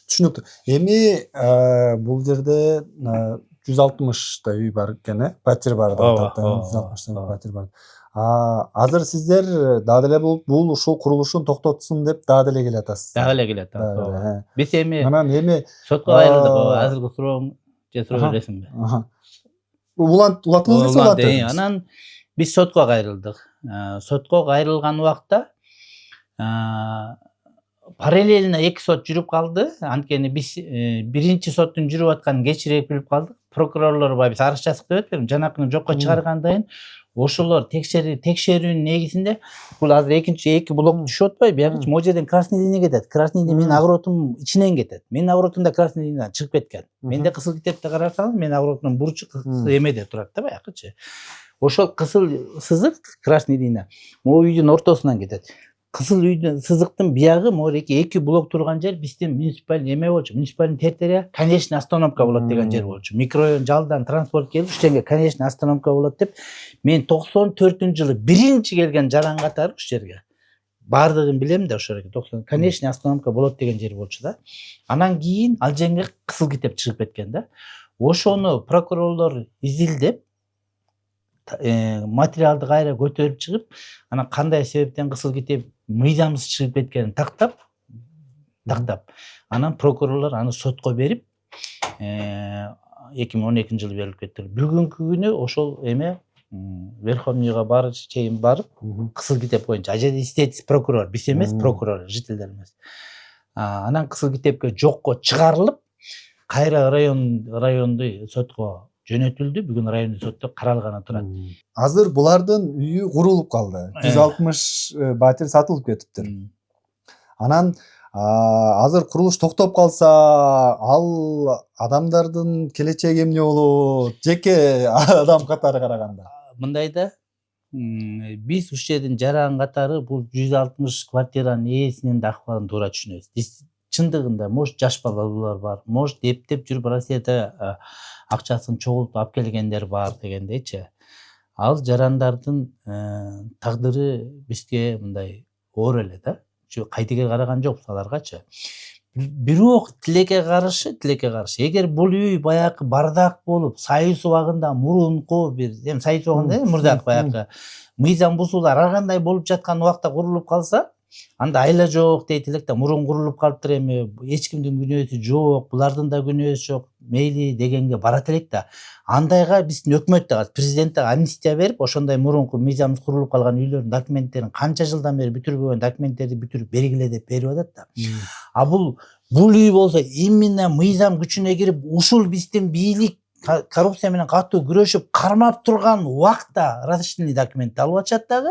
Speaker 3: Түшүнүктүү. Эми бул жерде 160 та үй бар экен, пәтер бар деп атат. 160 та пәтер бар. Азыр сиздер дагы деле бул ушул курулушун токтотсун деп дагы деле келатасыз.
Speaker 2: Дагы эле келет. Биз эми сотко кайрылдык. Азыркы сурооң же суроо бересиңби?
Speaker 3: Улатыңыз десе улатыңыз.
Speaker 2: Анан биз сотко кайрылдык. Сотко кайрылган убакта параллельно 2 сот жүрүп калды. Анткени биз биринчи соттун жүрүп атканын кечирээк билип калдык. Прокурорлор биз арыз жаздык деп атпаймынбы? Жанакыны жокко чыгаргандан ошолор текшерүүнүн негизинде бул азыр экинчи блок түшүп атпайбы? Биягы могу жерден красный линия кетет. Красный линия менин агротум ичинен кетет. Менин агротумда красный линиядан чыгып кеткен. Менде кысыл китепте карасаңыз, менин агротумдун бурчу эмеде турат да баягычы. Ошол кысыл сызык красный линия могу үйдүн ортосунан кетет. Кысыл үйдүн сызыктын биягы могу эки блок турган жер биздин муниципальный эме болчу. Муниципальный территория конечный остановка болот деген жер болчу. Микрорайон жалдан транспорт келип, ушул жерге конечный остановка болот деп мен 94-жылы биринчи келген жаран катары ушул жерге. Бардыгын билем да ошол жерге 90 конечный остановка болот деген жер болчу да. Анан кийин ал жерге кысыл китеп чыгып кеткен да. Ошону прокурорлор изилдеп материалды кайра көтөрүп чыгып, анан кандай себептен кысыл китеп мыйзамсыз чыгып кеткенин тактап, анан прокурорлор аны сотко берип, 2012-жылы берилип кетти. Бүгүнкү күнү ошол эме Верховныйга чейин барып, кысыл китеп боюнча, ажеде истетип прокурор, биз эмес, прокурор, жителдер эмес. Анан кысыл китепке жокко чыгарылып, кайра райондой сотко жөнөтүлдү. Бүгүн райондой сотто каралганы турат.
Speaker 3: Азыр булардын үйү курулуп калды. 160 батир сатылып кетиптир. Анан азыр курулуш токтоп калса, ал адамдардын келечеги эмне болот? Жеке адам катары караганда.
Speaker 2: Мындай да, биз ушул жердин жаран катары бул 160 квартиранын ээсинин да акыбалын туура түшүнөбүз. Чындыгында может жаш балалар бар, может эптеп жүрүп Россияда акчасын чогултуп алып келгендер бар дегендейчи. Ал жарандардын тагдыры бизге мындай оор эле да. Кайтеге караган жокпуз аларгачы. Бирок тилекке каршы. Эгер бул үй баягы бардак болуп, союз убагында мурунку бир, союз убагында мурдак баягы мыйзам бузуулар ар кандай болуп жаткан убакта курулуп калса, анда айла жок дейт элек да, мурун курулуп калыптыр эми, эч кимдин күнөөсү жок, булардын да күнөөсү жок, мейли дегенге барат элек да. Андайга биздин өкмөт да, президент да амнистия берип, ошондой мурунку мыйзамсыз курулуп калган үйлөрдүн документтерин канча жылдан бери бүтүрбөгөн документтерди бүтүрүп бергиле деп берип атат да. Бул үй болсо именно мыйзам күчүнө кирип, ушул биздин бийлик коррупция менен катуу күрөшүп кармап турган убакта разрешительный документти алып атышат дагы.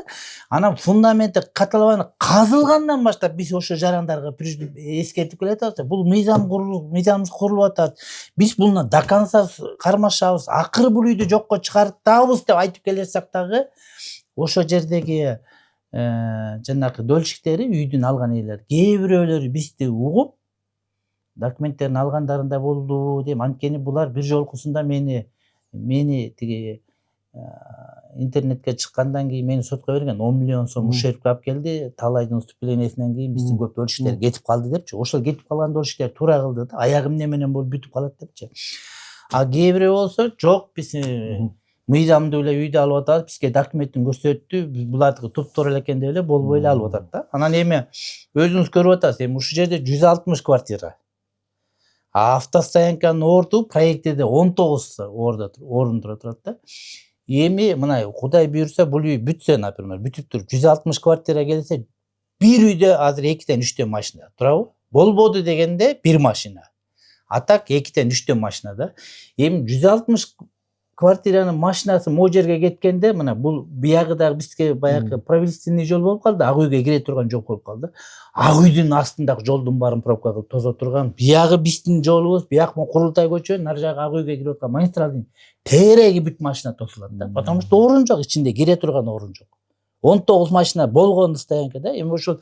Speaker 2: Анан фундаменти каталабаны казылгандан баштап биз ошо жарандарга эскертип келатабыз. Бул мыйзамсыз курулуп атат. Биз буну до конца кармашабыз. Акыры бул үйдү жокко чыгартабыз деп айтып келе жатсак дагы, ошо жердеги жанагы дольщиктери, үйдүн алган ээлери, кээ бирөөлөрү бизди угуп документтерин алгандарында болду дейм. Анткени булар бир жолкусунда мени тиги интернетке чыккандан кийин мени сотко берген 10 миллион сом ущербке алып келди. Талайдын уступлениесинен кийин биздин көп дольщиктер кетип калды депчи. Ошол кетип калган дольщиктер туура кылды да. Аягы эмне менен болуп бүтүп калат депчи. Кээ бирөө болсо жок, биз мыйзамдуу эле үйдү алып атабыз, бизге документин көрсөттү, булардыкы туптор экен деп эле болбой эле алып атат да. Анан эми өзүңүз көрүп атасыз, эми ушул жерде 160 квартира. Автостоянканын орду проектиде 19 орун турат да. Эми мына Кудай буйрса бул үй бүтсө, например, бүтүп туруп 160 квартира келсе, бир үйдө азыр 2-3 машина турабы? Болбоду дегенде 1 машина. А так 2-3 машина да. Эми 160 квартиранын машинасы могу жерге кеткенде, мына бул биягы дагы бизге баягы правительственный жол болуп калды, ак үйгө кире турган жол болуп калды. Ак үйдүн астындагы жолдун баарын пробка кылып тозо турган, биягы биздин жолубуз, бияк Курултай көчө, нары жагы ак үйгө кирип аткан магистралдын тереги бүт машина тосулат да. Потому что орун жок, ичинде кире турган орун жок. 19 машина болгон стоянка да. Эми ушул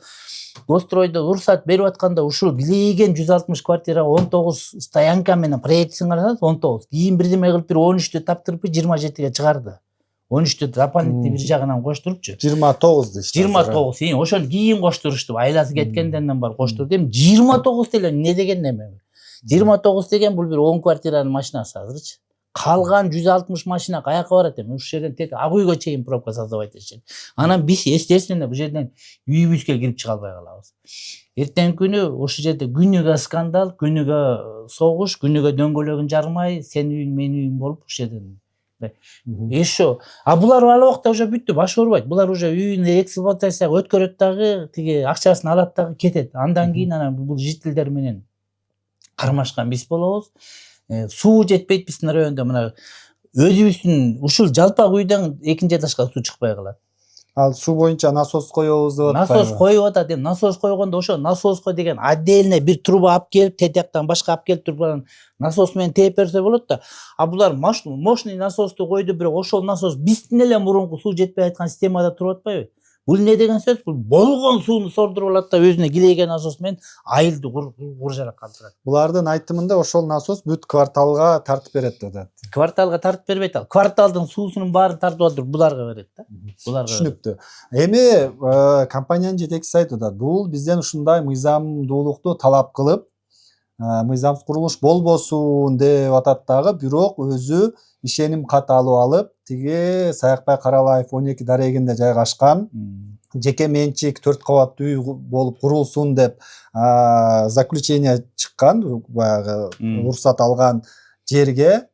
Speaker 2: Гостройдо уруксат берип атканда ушул билеген 160 квартира 19 стоянка менен проектисин карасаңыз 19. Кийин бирдеме кылып бир 13тү таптырып 27ге чыгарды. 13тү дополнительный бир жагынан коштурупчу.
Speaker 3: 29 иште.
Speaker 2: 29. Ошону кийин коштурушту. Айласы кеткенден бар коштурду. Эми 29 деле не деген неме? 29 деген бул бир 10 квартиранын машинасы азырчы. Калган 160 машина каяка барат эми? Ушул жерден тек ак үйгө чейин пробка создавать этишет. Анан биз эстественно бул жерден үйүбүзгө кирип чыга албай калабыз. Эртеңки күнү ошол жерде күнүгө скандал, күнүгө согуш, күнүгө дөңгөлөгүн жармай, сен үйүң, мен үйүм болуп ушул жерден. Еще, а булар ал убакта уже бүттү, баш оорубайт. Булар уже үйүн эксплуатацияга өткөрөт дагы, тиги акчасын алат дагы кетет. Андан кийин анан бул жителдер менен кармашкан биз болобуз. Суу жетпейт биздин райондо, мына өзүбүздүн ушул жалпак үйдөн экинчи этажга суу чыкпай калат.
Speaker 3: Ал суу боюнча насос коебуз деп атпайбы?
Speaker 2: Насос коюп атат. Эми насос койгондо ошо насоско деген отдельно бир труба алып келип, тетияктан башка алып келип туруп насос менен тээп берсе болот да. А булар мощный насосту койду, бирок ошол насос биздин эле мурунку суу жетпей аткан системада туруп атпайбы? Бул не деген сөз? Бул болгон сууну сордуруп алат да өзүнө килейген насос менен айылды куржалак калтырат.
Speaker 3: Булардын айтымында ошол насос бүт кварталга тартып берет деп атат.
Speaker 2: Кварталга тартып бербейт ал. Кварталдын суусунун баарын тартып алып буларга берет да. Буларга.
Speaker 3: Түшүнүктүү. Эми компаниянын жетекчиси айтып атат, бул бизден ушундай мыйзамдуулукту талап кылып, мыйзамсыз курулуш болбосун деп атат дагы, бирок өзү ишеним кат алып, тиги Саякбай Каралаев 12 дарегинде жайгашкан жеке менчик 4 кабаттуу үй болуп курулсун деп заключение чыккан, баягы уруксат алган жерге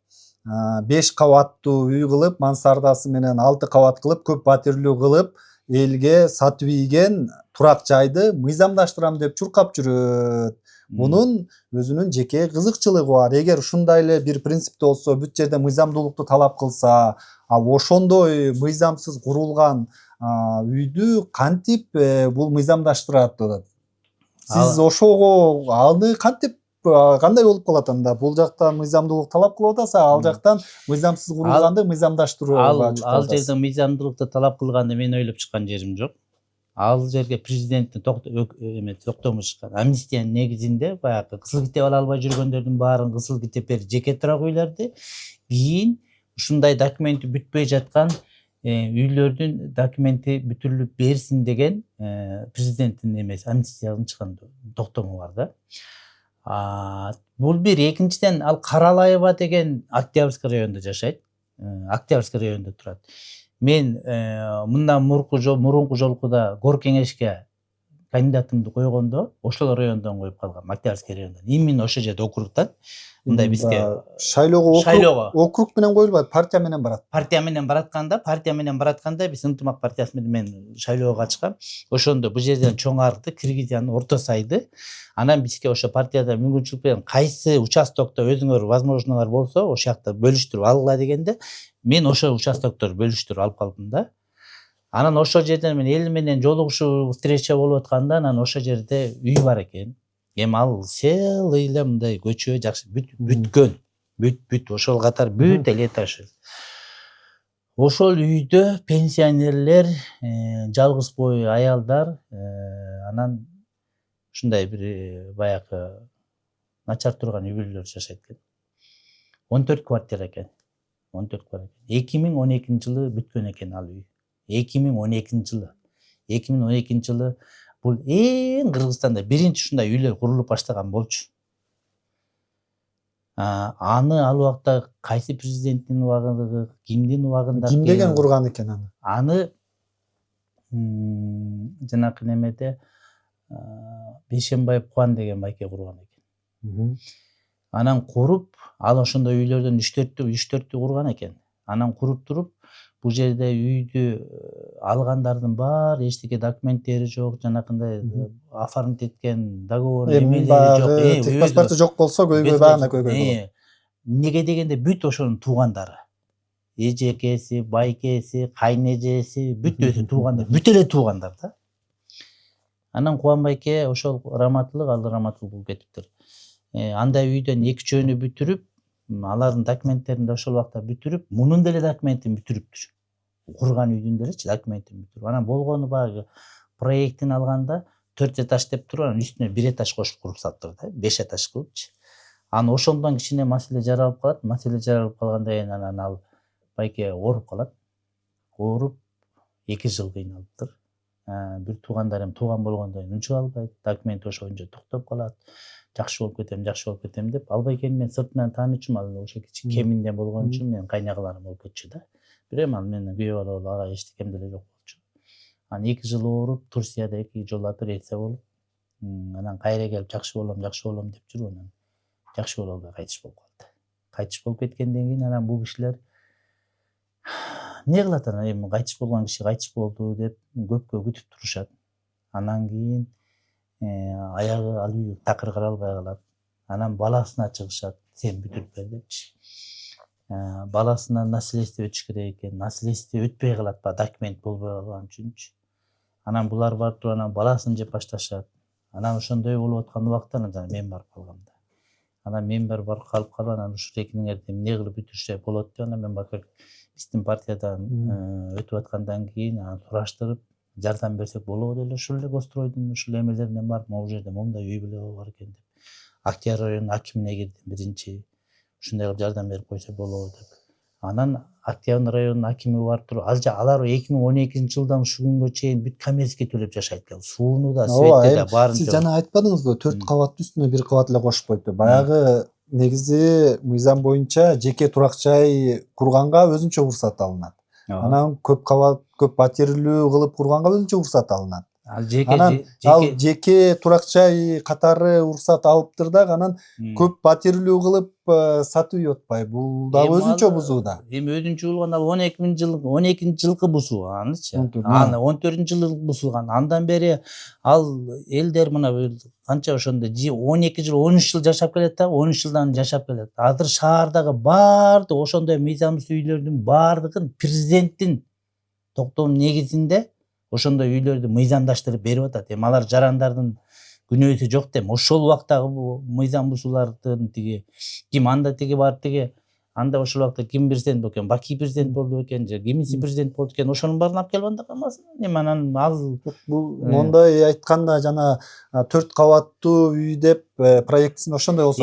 Speaker 3: 5 кабаттуу үй кылып, мансардасы менен 6 кабат кылып, көп батирлүү кылып, элге сатып ийген турак жайды мыйзамдаштырам деп чуркап жүрөт. Бунун өзүнүн жеке кызыкчылыгы бар. Эгер ушундай эле бир принципте болсо, бүт жерде мыйзамдуулукту талап кылса, ошондой мыйзамсыз курулган үйдү кантип бул мыйзамдаштырат деп атат. Сиз ошого аны кантип, кандай болуп калат анда? Бул жактан мыйзамдуулук талап кылып атаса, ал жактан мыйзамсыз курулганды мыйзамдаштырууга чыккан.
Speaker 2: Ал жерде мыйзамдуулукту талап кылганды мен ойлоп чыккан жерим жок. Ал жерге президенттин токтому чыккан. Амнистиянын негизинде баягы кызыл китеп ала албай жүргөндөрдүн баарын кызыл китеп берип, жеке турак үйлөрдү, кийин ушундай документи бүтпөй жаткан үйлөрдүн документи бүтүрүлүп берсин деген президенттин эмеси, амнистиянын чыккан токтому бар да. Бул бир. Экинчиден, ал Каралаева деген Октябрьский районунда жашайт. Октябрьский районунда турат. Мен мындан мурунку жолкуда гор кеңешке кандидатымды койгондо ошол райондон коюп калгам, Октябрьский райондон. Именно ошол жерде округтан. Мындай бизге шайлоого округ менен коюлбайт, партия менен барат. Партия менен баратканда биз Ынтымак партиясы менен мен шайлоого катышкам. Ошондо бул жерден чоң арыкты, Киргизиянын орто сайды. Анан бизге ошо партияда мүмкүнчүлүк берген кайсы участокто өзүңөр возможностор болсо, ошол жакта бөлүштүрүп алгыла дегенде, мен ошол участокторду бөлүштүрүп алып калдым да. Анан ошол жерден мен эл менен жолугушуу встреча болуп атканда, анан ошол жерде үй бар экен. Эми ал целый эле мындай көчө жакшы бүткөн. Бүт ошол катар бүт эле этаж. Ошол үйдө пенсионерлер, жалгыз бой аялдар, анан ушундай бир баягы начар турган үй бүлөлөр жашайт экен. 14 квартира экен. 14 квартира. 2012-жылы бүткөн экен ал үй. 2012-жылы. 2012-жылы бул эң Кыргызстанда биринчи ушундай үйлөр курулуп баштаган болчу. Аны ал убакта кайсы президенттин убагында, кимдин убагында
Speaker 3: Ким деген курган экен аны?
Speaker 2: Аны жанакы немеде Бейшенбаев Кубан деген байке курган экен. Анан куруп, ал ошондой үйлөрдөн 3-4тү курган экен. Анан куруп туруп, бул жерде үйдү алгандардын баары эчтеке документтери жок, жанакындай оформить эткен договор эмелери жок.
Speaker 3: Техпаспорту жок болсо көйгөй баана көйгөй болот.
Speaker 2: Неге дегенде бүт ошонун туугандары. Эжекеси, байкеси, кайнэжеси, бүт өзү туугандар, бүт эле туугандар да. Анан Кубан байке ошол раматылык, ал раматылык болуп кетиптир. Андай үйдөн 2-3 бүтүрүп, алардын документтерин да ошол убакта бүтүрүп, мунун деле документин бүтүрүптүр. Курган үйдүн делечи документин бүтүрүп. Анан болгону баягы проектин алганда 4 этаж деп туруп, анан үстүнө 1 этаж кошуп куруп салыптыр да, 5 этаж кылыпчы. Аны ошондон кичине маселе жаралып калат. Маселе жаралып калгандан кийин анан ал байке ооруп калат. Ооруп 2 жыл кыйналыптыр. Бир туугандар тууган болгондон кийин унчук албайт, документ ошоюнча токтоп калат. Жакшы болуп кетем деп. Ал байкени мен сыртынан таанычумун, ал ошо кеминде болгон үчүн мен кайнагаларым болуп кетчү да. Бирок ал менен күйөө бала болуп ага эчтекем деле жок болчу. Анан 2 жыл ооруп, Турцияда 2 жолу операция болуп, анан кайра келип жакшы болом деп жүрүп, анан жакшы боло албай кайтыш болуп калды. Кайтыш болуп кеткенден кийин анан бул кишилер эмне кылат, анан эми кайтыш болгон киши кайтыш болду деп көпкө күтүп турушат. Анан кийин аягы ал үй такыр кыра албай калат. Анан баласына чыгышат, сен бүтүрүп бер депчи. Баласынан наследство өтүш керек экен. Наследство өтпөй калат ба, документ болбой калган үчүнчү. Анан булар барып туруп анан баласын жеп башташат. Анан ошондой болуп аткан убакта анан мен барып калгам да. Анан мен барып калып анан ушу рекиңерди эмне кылып бүтүрүшсө болот деп анан мен бака биздин партиядан өтүп аткандан кийин анан сураштырып жардам берсек болобу деле, ушул эле Гостройдун ушул эмелерине барып, могу жерде моундай үй бүлө бар экен деп. Актер районунун акимине кирдим биринчи. Ушундай кылып жардам берип койсо болобу деп. Анан Октябрь районунун акими барып туруп, алар 2012-жылдан ушул күнгө чейин бүт коммерческий төлөп жашайт экен. Сууну да, светти да баарын.
Speaker 3: Сиз жана айтпадыңызбы, 4 кабаттын үстүнө 1 кабат эле кошуп коюпту. Баягы негизи мыйзам боюнча жеке турак жай курганга өзүнчө уруксат алынат. Анан көп паатирлүү кылып курганга өзүнчө уруксат алынат. Ал жеке турак жай катары уруксат алыптыр да, анан көп паатирлүү кылып сатып үйүп атпайбы. Бул дагы өзүнчө бузуу да.
Speaker 2: Эми өзүнчө болгондо ал 12-жылкы бузуу анычы. Аны 14-жылы бузулган. Андан бери ал элдер мына канча ошондо 12 жыл, 13 жыл жашап келет да, 13 жылдан жашап келет. Азыр шаардагы баардык ошондой мыйзамсыз үйлөрдүн баардыгын президенттин токтомунун негизинде ошондой үйлөрдү мыйзамдаштырып берип атат. Эми алар жарандардын күнөөсү жок деп. Ошол убактагы мыйзам бузуулардын ким анда бар анда ошол убакта ким президент болду экен, Баки президент болду экен, же кимиси президент болду экен, ошонун баарын алып келип анда калмасын. Эми анан ал
Speaker 3: бул мондой айтканда жана 4 кабаттуу үй деп проектисин ошондой болсо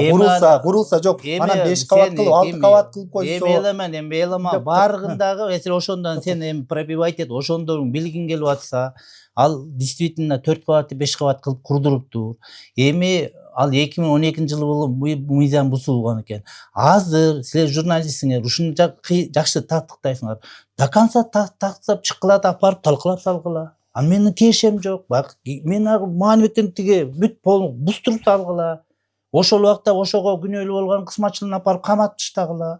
Speaker 3: курулса жок, анан 5 кабат кылып 6 кабат кылып койсо.
Speaker 2: Эми элема баарыгындагы эсил ошондон сен эми пробивать эт, ошондон билгиң келип атса, ал действительно 4 кабатты 5 кабат кылып курдуруптур. Эми ал 2012-жылы мыйзам бузулган экен. Азыр силер журналистсиңер, ушуну жакшы таттыктайсыңар. До конца тактап чыккыла да апарып талкылап салгыла. Ал менин тиешем жок. Бак, мен маанибеттен бүт полун буздуруп салгыла. Ошол убакта ошого күнөөлүү болгон кызматчыларын апарып каматып таштагыла.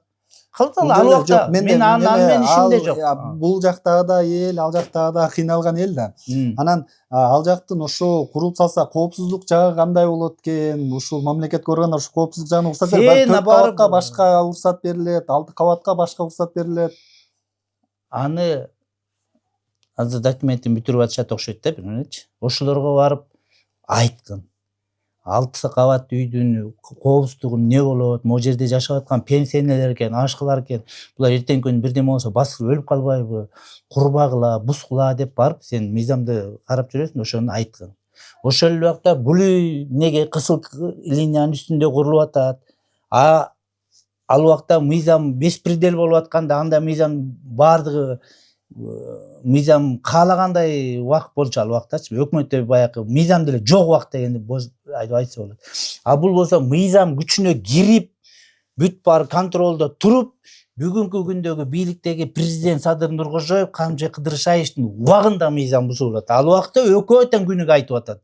Speaker 2: Калтала ал убакта мен анын ишимде жок.
Speaker 3: Бул жактагы да эл, ал жактагы да кыйналган эл да. Анан ал жактын ошо куруп салса коопсуздук жагы кандай болот экен? Ушул мамлекетке органдар ошо коопсуздук жагына уруксат берет. 4 кабатка башка уруксат берилет, 6 кабатка башка уруксат берилет.
Speaker 2: Аны азыр документин бүтүрүп атышат окшойт да, билмечи. Ошолорго барып айткын. 6 кабат үйдүн коопсуздугу эмне болот? Могу жерде жашап аткан пенсионерлер экен, ашкалар экен. Булар эртең күнү бирдеме болсо басылып өлүп калбайбы? Курбагыла, бузгула деп барып сен мыйзамды карап жүрөсүң, ошону айткын. Ошол эле убакта бул үй неге кысыл линиянын үстүндө курулуп атат? Ал убакта мыйзам беспредел болуп атканда, анда мыйзам бардыгы мыйзам каалагандай убакыт болчу ал убактачы. Өкмөттө баягы мыйзам деле жок убакыт дегенди айтса болот. А бул болсо мыйзам күчүнө кирип, бүт баары контролдо туруп бүгүнкү күндөгү бийликтеги президент Садыр Нуркожоев, Камчы Кыдыршаевдин убагында мыйзам бузулуп атат. Ал убакта экөө тең күнүгө айтып атат.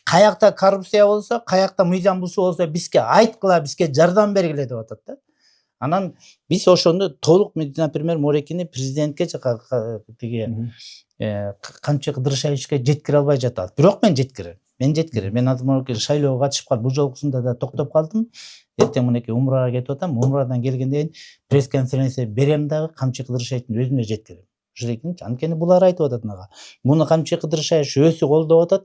Speaker 2: Каякта коррупция болсо, каякта мыйзам бузуу болсо бизге айткыла, бизге жардам бергиле деп атат да. Анан биз ошону толук, например, Морекини президентке тиги Камчы Кыдыршаевичке жеткире албай жатабыз. Бирок мен жеткирем. Мен азыр шайлоого катышып калып, бул жолкусунда да токтоп калдым. Эртең мынакей умрага кетип атам. Умрадан келгенден кийин пресс-конференция берем дагы Камчы Кыдыршаевдин өзүнө жеткирем. Анткени булар айтып атат мага. Муну Камчы Кыдыршаев өзү колдоп атат.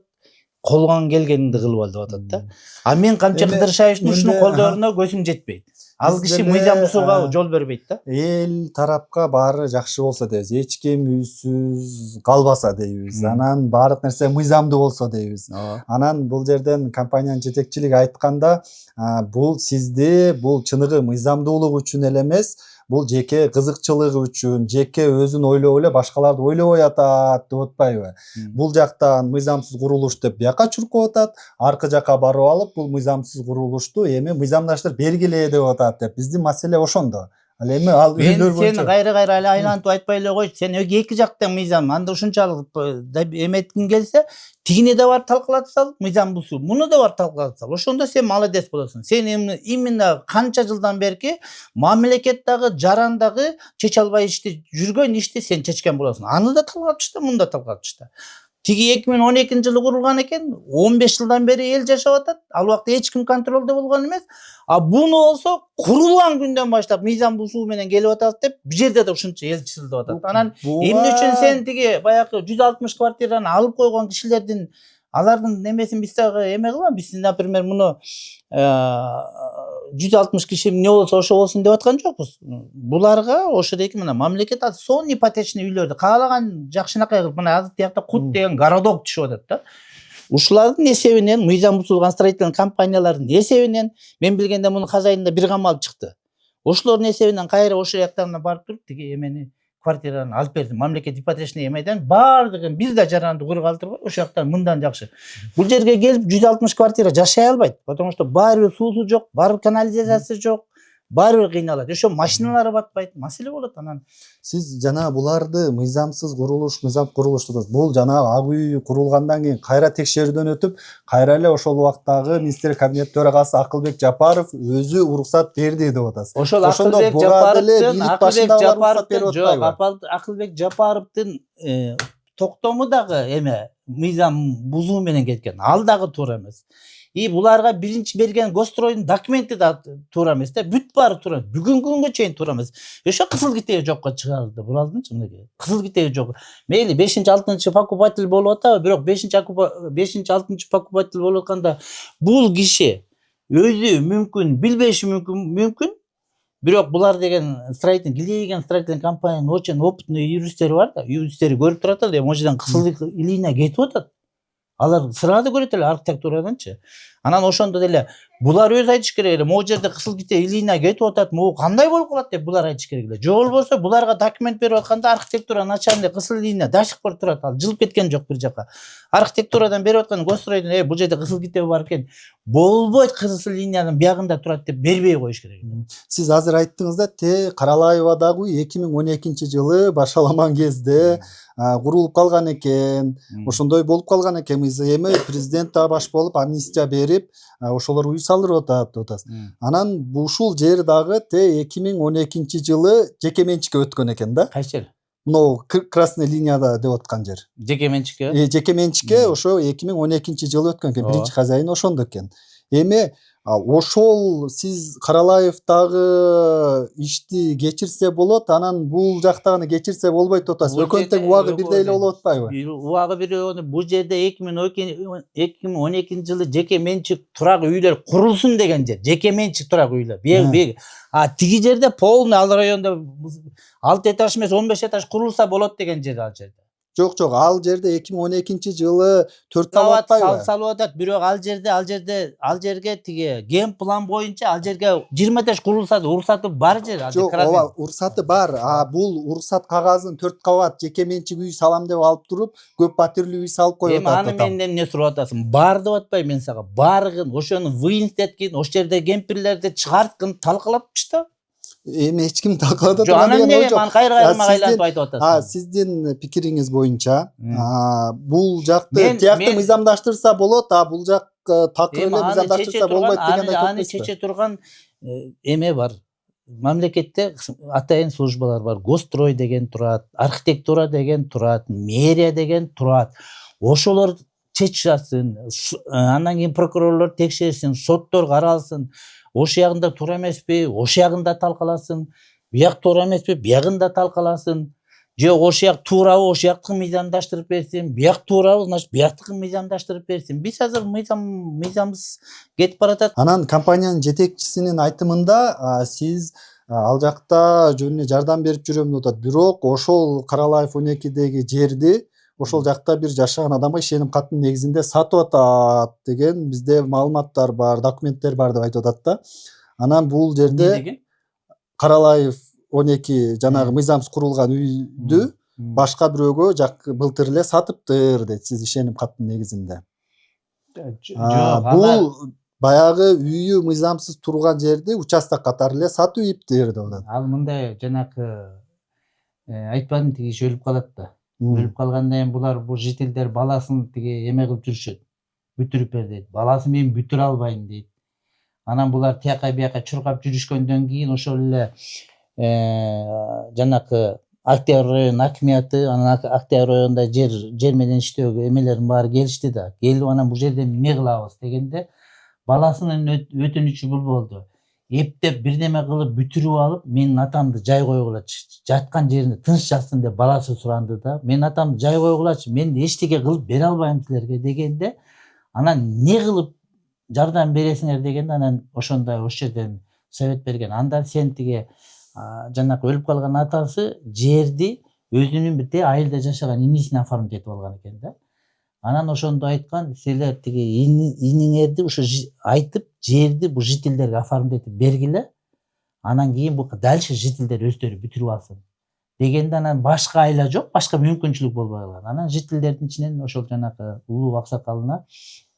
Speaker 2: Колгон келгенинди кылып ал деп атат да. А мен Камчы Кыдыршаевдин ушуну колдооруна көзүм жетпейт. Ал киши мыйзам бузууга жол бербейт да.
Speaker 3: Эл тарапка баары жакшы болсо дейбиз, эч ким үйсүз калбаса дейбиз. Анан баардык нерсе мыйзамдуу болсо дейбиз. Анан бул жерден компаниянын жетекчилиги айтканда, бул сизди бул чыныгы мыйзамдуулук үчүн эле эмес, бул жеке кызыкчылыгы үчүн, жеке өзүн ойлоп эле башкаларды ойлобой атат деп атпайбы? Бул жактан мыйзамсыз курулуш деп бияка чуркап атат, аркы жакка барып алып, бул мыйзамсыз курулушту эми мыйзамдаштыр бергиле деп атат деп. Биздин маселе ошондо. Ал эми ал үйлөр боюнча
Speaker 2: сен кайра эле айлантып айтпай эле койчу. Сен эки жактан мыйзам, анда ушунчалык эметкиң келсе, тигини да барып талкалап сал, мыйзам бузуу, муну да барып талкалап сал. Ошондо сен молодец болосуң. Сен именно канча жылдан берки мамлекеттеги, жарандагы чече албай жүргөн ишти сен чечкен болосуң. Аны да талкалап чыкты, муну да талкалап чыкты. Тиги 2012-жылы курулган экен, 15 жылдан бери эл жашап атат. Ал убакта эч ким контролдо болгон эмес. А буну болсо курулган күндөн баштап мыйзам бузуу менен келип атат деп, бул жерде да ушунча эл чысылдап атат. Анан эмне үчүн сен тиги баягы 160 квартираны алып койгон кишилердин алардын немесин биз дагы эме кылам. Биз, например, муну 160 киши эмне болсо ошо болсун деп аткан жокпуз. Буларга ошодеки мына мамлекет сон ипотечный үйлөрдү каалаган жакшынакай кылып, мына азыр тиякта Кут деген городок түшүп атат да. Ушулардын эсебинен, мыйзам бузулган строительный компаниялардын эсебинен, мен билгенде муну хозяинда бир камалып чыкты. Ошолордун эсебинен кайра ошол жактарына барып туруп тиги эмени квартираны алып берди. Мамлекет ипотечный эмеден баардыгын биз да жаранды куру калтырбай, ошол жактан мындан жакшы. Бул жерге келип 160 квартира жашай албайт, потому что баары бир суусу жок, баары канализациясы жок. Баары бир кыйналат. Ошо машиналары батпайт, маселе болот анан.
Speaker 3: Сиз жана буларды мыйзамсыз курулуш, мыйзам курулуш дедиңиз. Бул жана ак үй курулгандан кийин кайра текшерүүдөн өтүп, кайра эле ошол убактагы министрлик кабинет төрагасы Акылбек Жапаров өзү уруксат берди деп атасыз.
Speaker 2: Ошол Акылбек Жапаровдун токтому дагы эме мыйзам бузуу менен кеткен. Ал дагы туура эмес. И буларга биринчи берген гостройдун документи да туура эмес да. Бүт баары туура. Бүгүнкү күнгө чейин туура эмес. Ошо кызыл китеби жокко чыгарды. Буралдынчы мынакей. Кызыл китеби жок. Мейли 5-6 покупатель болуп атабы, бирок 5-6 покупатель болуп атканда бул киши өзү мүмкүн билбеши мүмкүн. Бирок булар деген строительный, килейген строительный компаниянын очень опытный юристтери бар да. Юристтери көрүп турат да, могу жерден кызыл илийне кетип атат. Алар сырады көрөт эле архитектураданчы. Анан ошондо деле булар өз айтыш керек эле. Могу жерде кызыл ките илийне кетип атат, могу кандай болуп калат деп булар айтыш керек эле. Жок болбосо буларга документ берип атканда архитектура начальный кызыл илийне дашык бар турат, ал жылып кеткен жок бир жака. Архитектурадан берип аткан гостройдун бул жерде кызыл ките бар экен. Болбойт, кызыл линиянын биягында турат деп бербей коюш керек.
Speaker 3: Сиз азыр айттыңыз да, Каралаевадагы 2012-жылы башаламан кезде курулуп калган экен. Ошондой болуп калган экен. Эми президент да баш болуп амнистия берип, ошолор үй салдырып атат. Анан ушул жер дагы 2012-жылы жеке менчикке өткөн экен да.
Speaker 2: Кайсы жер?
Speaker 3: Мына красный линияда деп аткан жер.
Speaker 2: Жеке менчикке?
Speaker 3: Жеке менчикке ошо 2012-жылы өткөн экен. Биринчи хозяин ошондо экен. Эми ошол сиз Каралаевдагы ишти кечирсе болот, анан бул жактагыны кечирсе болбойт деп атасыз. Өкөнтөң убагы бирдей эле болуп атпайбы?
Speaker 2: Убагы бирдей. Бул жерде 2012-жылы жеке менчик турак үйлөр курулсун деген жер. Жеке менчик турак үйлөр. Тиги жерде полный ал райондо 6 этаж эмес 15 этаж курулса болот деген жер ал жерде.
Speaker 3: Жок, ал жерде 2012-жылы 4 кабат атпайбы?
Speaker 2: салып атат. Бирок ал жерге тиги ген план боюнча ал жерге 20 этаж курулса да уруксаты бар жер.
Speaker 3: Жок, ооба, уруксаты бар. Бул уруксат кагазын 4 кабат жеке менчик үй салам деп алып туруп, көп паттирлүү үй салып коюп
Speaker 2: Эми
Speaker 3: атат.
Speaker 2: аны менден эмне сурап атасың? Бар деп атпайм мен сага. Барыгын, ошону выяснеткин, ошол жерде кемпирлерди чыгарткын, талкалапчы да.
Speaker 3: Эми эч ким талкалада
Speaker 2: Жок,
Speaker 3: турган
Speaker 2: анан
Speaker 3: деген ой
Speaker 2: эмне
Speaker 3: жок.
Speaker 2: мага кайра айлантып айтып атасың?
Speaker 3: Сиздин пикириңиз боюнча, бул
Speaker 2: Мен-
Speaker 3: жакты тиякты
Speaker 2: мен-
Speaker 3: мыйзамдаштырса болот, бул жак такыр эле мыйзамдаштырса болбойт деген ой
Speaker 2: аны
Speaker 3: кетпесизби?
Speaker 2: чече турган эме бар. Мамлекетте атайын службалар бар. Госстрой деген турат, архитектура деген турат, мэрия деген турат. Ошолор чечсин, андан кийин прокурорлор текшерсин, соттор каралсын. Ошол ягында туура эмеспи, ошол ягында талкаласын. Бияк туура эмеспи, биягында талкаласын. Же ошол як туурабы, ошол яктыкын мыйзамдаштырып берсин. Бияк туурабы, значит бияктыкын мыйзамдаштырып берсин. Биз азыр мыйзамыбыз кетип баратат.
Speaker 3: Анан компаниянын жетекчисинин айтымында сиз ал жакта жөн эле жардам берип жүрөм деп атат. Бирок ошол Каралаев 12деги жерди ошол жакта бир жашаган адамга ишеним каттын негизинде сатып атат деген бизде маалыматтар бар, документтер бар деп айтып атат да. Анан бул жерде Каралаев 12 жанагы мыйзамсыз курулган үйдү башка бирөөгө былтыр эле сатыптыр дейт, сиз ишеним каттын негизинде. Бул баягы үйү мыйзамсыз турган жерди участок катары эле сатып ийиптир деп атат.
Speaker 2: Ал мындай жанакы айтпадым, тиги иш өлүп калат да. Өлүп калгандан кийин булар бул жителдер баласын тиги эме кылып жүрүшөт. Бүтүрүп бер дейт. Баласын мен бүтүрө албайм дейт. Анан булар тияка бияка чуркап жүрүшкөндөн кийин ошол эле жанакы Октябрь район акимияты, анан Октябрь районунда жер менен иштөөгө эмелердин баары келишти да. Келип анан бул жерде эмне кылабыз дегенде баласынын өтүнүчү бул болду. Эптеп бирдеме кылып бүтүрүп алып, менин атамды жай койгулачы. Жаткан жеринде тынч жатсын деп баласы суранды да. Менин атамды жай койгулачы, мен эчтеке кылып бере албайм силерге дегенде, анан эмне кылып жардам бересиңер дегенде, анан ошондой жерден совет берген. Анда сен тиги жанакы өлүп калган атасы жерди өзүнүн бир айылда жашаган инисине оформить этип алган экен да. Анан ошондо айткан, силер тиги иниңерди ушу айтып, жерди бул жителдерге оформить этип бергиле. Анан кийин бул дальше жителдер өздөрү бүтүрүп алсын дегенде, анан башка айла жок, башка мүмкүнчүлүк болбой калган. Анан жителдердин ичинен ошол жанакы улуу аксакалына,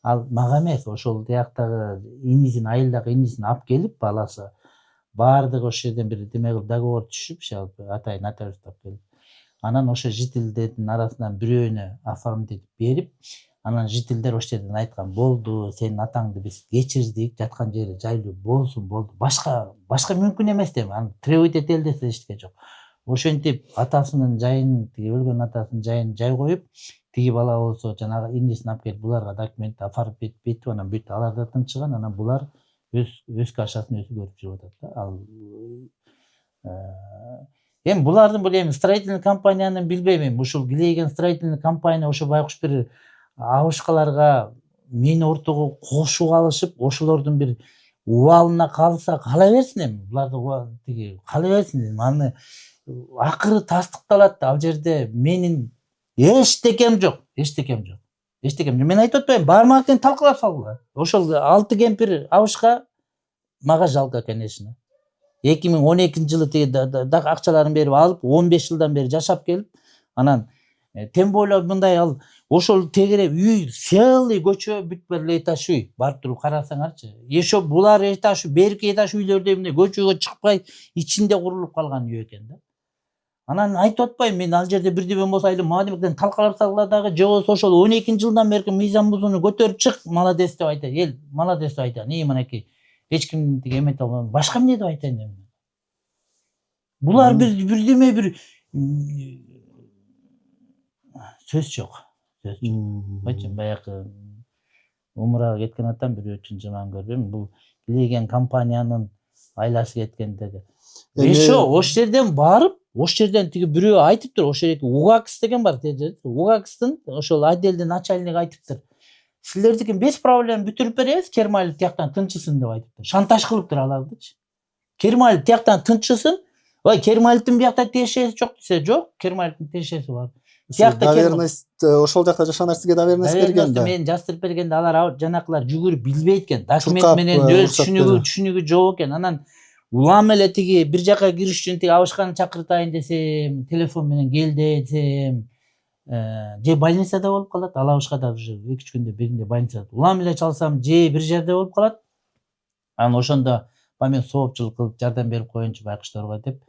Speaker 2: ал мага эмес, ошол тияктагы инисин, айылдагы инисин алып келип, баласы баардыгы ошол жерден бир деме кылып договор түшүп, атайын нотариусту алып келип, анан ошо жителдердин арасынан бирөөнө оформить этип берип, анан жителдер ошол жерден айткан, болду, сенин атаңды биз кечирдик, жаткан жери жайлуу болсун, болду. Башка мүмкүн эмес деп, аны требовать этели десе эчтеке жок. Ошентип атасынын жайын, тиги өлгөн атасынын жайын жай коюп, тиги бала болсо жанагы инисин алып келип буларга документ оформить этип, анан бүт алар да тынчыган, анан булар өз кашасын өзү көрүп жүрүп атат да. Ал эми булардын бул эми строительный компаниянын билбейм, эми ушул Глейген строительный компания ошо байкуш бир абышкаларга мени ортого кошуп алышып, ошолордун бир убалына калса кала берсин, эми буларды тиги кала берсин, аны акыры тастыкталат да. Ал жерде менин эчтекем жок. Мен айтып атпайм, бармак тең талкалап салгыла. Ошол 6 кемпир абышка мага жалко, конечно. 2012-жылы тиги дак акчаларын берип алып, 15 жылдан бери жашап келип, анан тем более мындай ал ошол тегере үй, целый көчө бүт бир этаж үй. Барып туруп карасаңарчы. Ошо булар этаж, берки этаж үйлөрдө эмне көчөгө чыкпай ичинде курулуп калган үй экен да. Анан айтып атпайм, мен ал жерде бирдеме болсо айла мадемден талкалап салгыла дагы, же болсо ошол 12-жылдан берки мыйзам бузууну көтөрүп чык, молодец деп айтат. Эл молодец деп айтат. Мынакей эч ким тиги эмете албайм. Башка эмне деп айтайын эми? Булар бирдеме бир сөз жок. Койчу, баягы умурага кеткен атам бирөө үчүн жаман көрбөйм. Бул Глейген компаниянын айласы кеткендеги. Ошол жерден барып, ошол жерден тиги бирөө айтыптыр, ошол жерде УГАКС деген бар, УГАКСтын ошол отделдин начальниги айтыптыр. Силердики без проблем бүтүрүп беребиз, Кермалиев тияктан тынчысын деп айтыптыр. Шантаж кылыптыр алардычы. Кермалиев тияктан тынчысын. Ой, Кермалиевдин биякта тиешеси жок десе, жок, Кермалиевдин тиешеси бар. Тиякта келген.
Speaker 3: доверенность ошол жакта жашаган нерсеге доверенность берген да.
Speaker 2: Мен жастырып бергенде алар жанакылар жүгүрүп билбейт экен. Документ
Speaker 3: Чуркап,
Speaker 2: менен өз
Speaker 3: уруксат
Speaker 2: түшүнүгү жок экен. Анан улам эле тиги бир жака кириш үчүн тиги абышканы чакыртайын десем, телефон менен кел десем, же больницада болуп калат. Ал абышкада уже 2-3 күндө биринде больницада. Улам эле чалсам же бир жерде болуп калат. Анан ошондо мен соопчулук кылып жардам берип коеюнчу байкуштарга деп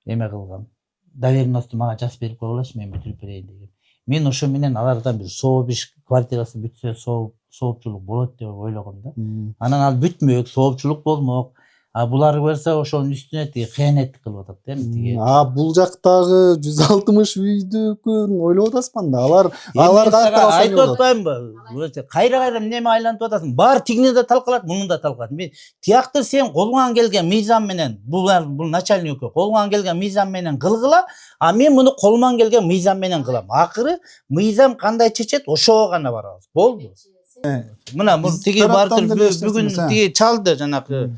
Speaker 2: эме кылгам. Доверенностьту мага жазып берип койгулачы, мен бүтүрүп берейин деген. Мен ошо менен алардан бир сооп иш квартирасы бүтсө соопчулук болот деп ойлогом да. Анан ал бүтмөк, соопчулук болмок. А булар берсе ошонун үстүнө тиги кыянаттык кылып атат да тиги.
Speaker 3: Бул жактагы 160 үйдүкүн ойлоп атасызбы анда? Алар
Speaker 2: айтып атпаймынбы? Кайра неме айлантып атасың? Бар тигини да талкалат, муну да талкалат. Мен тиякты сен колуңан келген мыйзам менен, бул начальник колуңан келген мыйзам менен кылгыла, а мен муну колуман келген мыйзам менен кылам. Акыры мыйзам кандай чечет, ошого гана барабыз. Болду. Мына бул тиги бартыр бүгүн тиги чалды жанакы.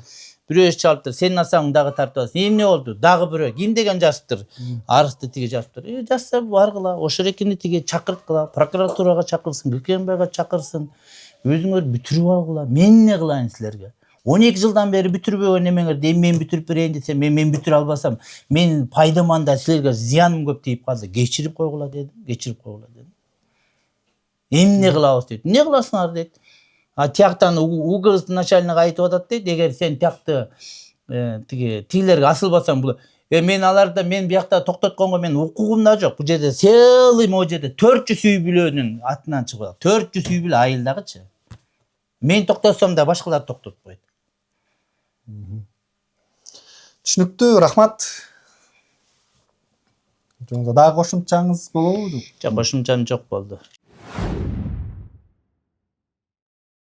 Speaker 2: Бирөөсү чалыптыр, сенин асаң дагы тартып аласың. Эмне болду? Дагы бирөө. Ким деген жазыптыр? Арызды тиги жазыптыр. Жазса баргыла, ошо эрекини тиги чакырткыла, прокуратурага чакырсын, Бекенбайга чакырсын. Өзүңөр бүтүрүп алгыла. Мен эмне кылайын силерге? 12 жылдан бери бүтүрбөгөн эмеңерди мен бүтүрүп берейин десем, мен бүтүрө албасам, мен пайдам анда, силерге зыяным көп тийип калды. Кечирип койгула дедим. Эмне кылабыз дейт. Эмне кыласыңар дейт. Тияктан УГС начальник айтып атат дейт, эгер сен тиякты тигилерге асылбасаң бул мен аларда мен биякта токтотконго мен укугум да жок. Бул жерде целый могу жерде 400 үй бүлөнүн атынан чыгып, 400 үй бүлө айылдагычы. Мен токтотсом да башкалар токтотпойт.
Speaker 3: Түшүнүктүү, рахмат. Дагы кошумчаңыз болобу?
Speaker 2: Жок, кошумчам жок болду.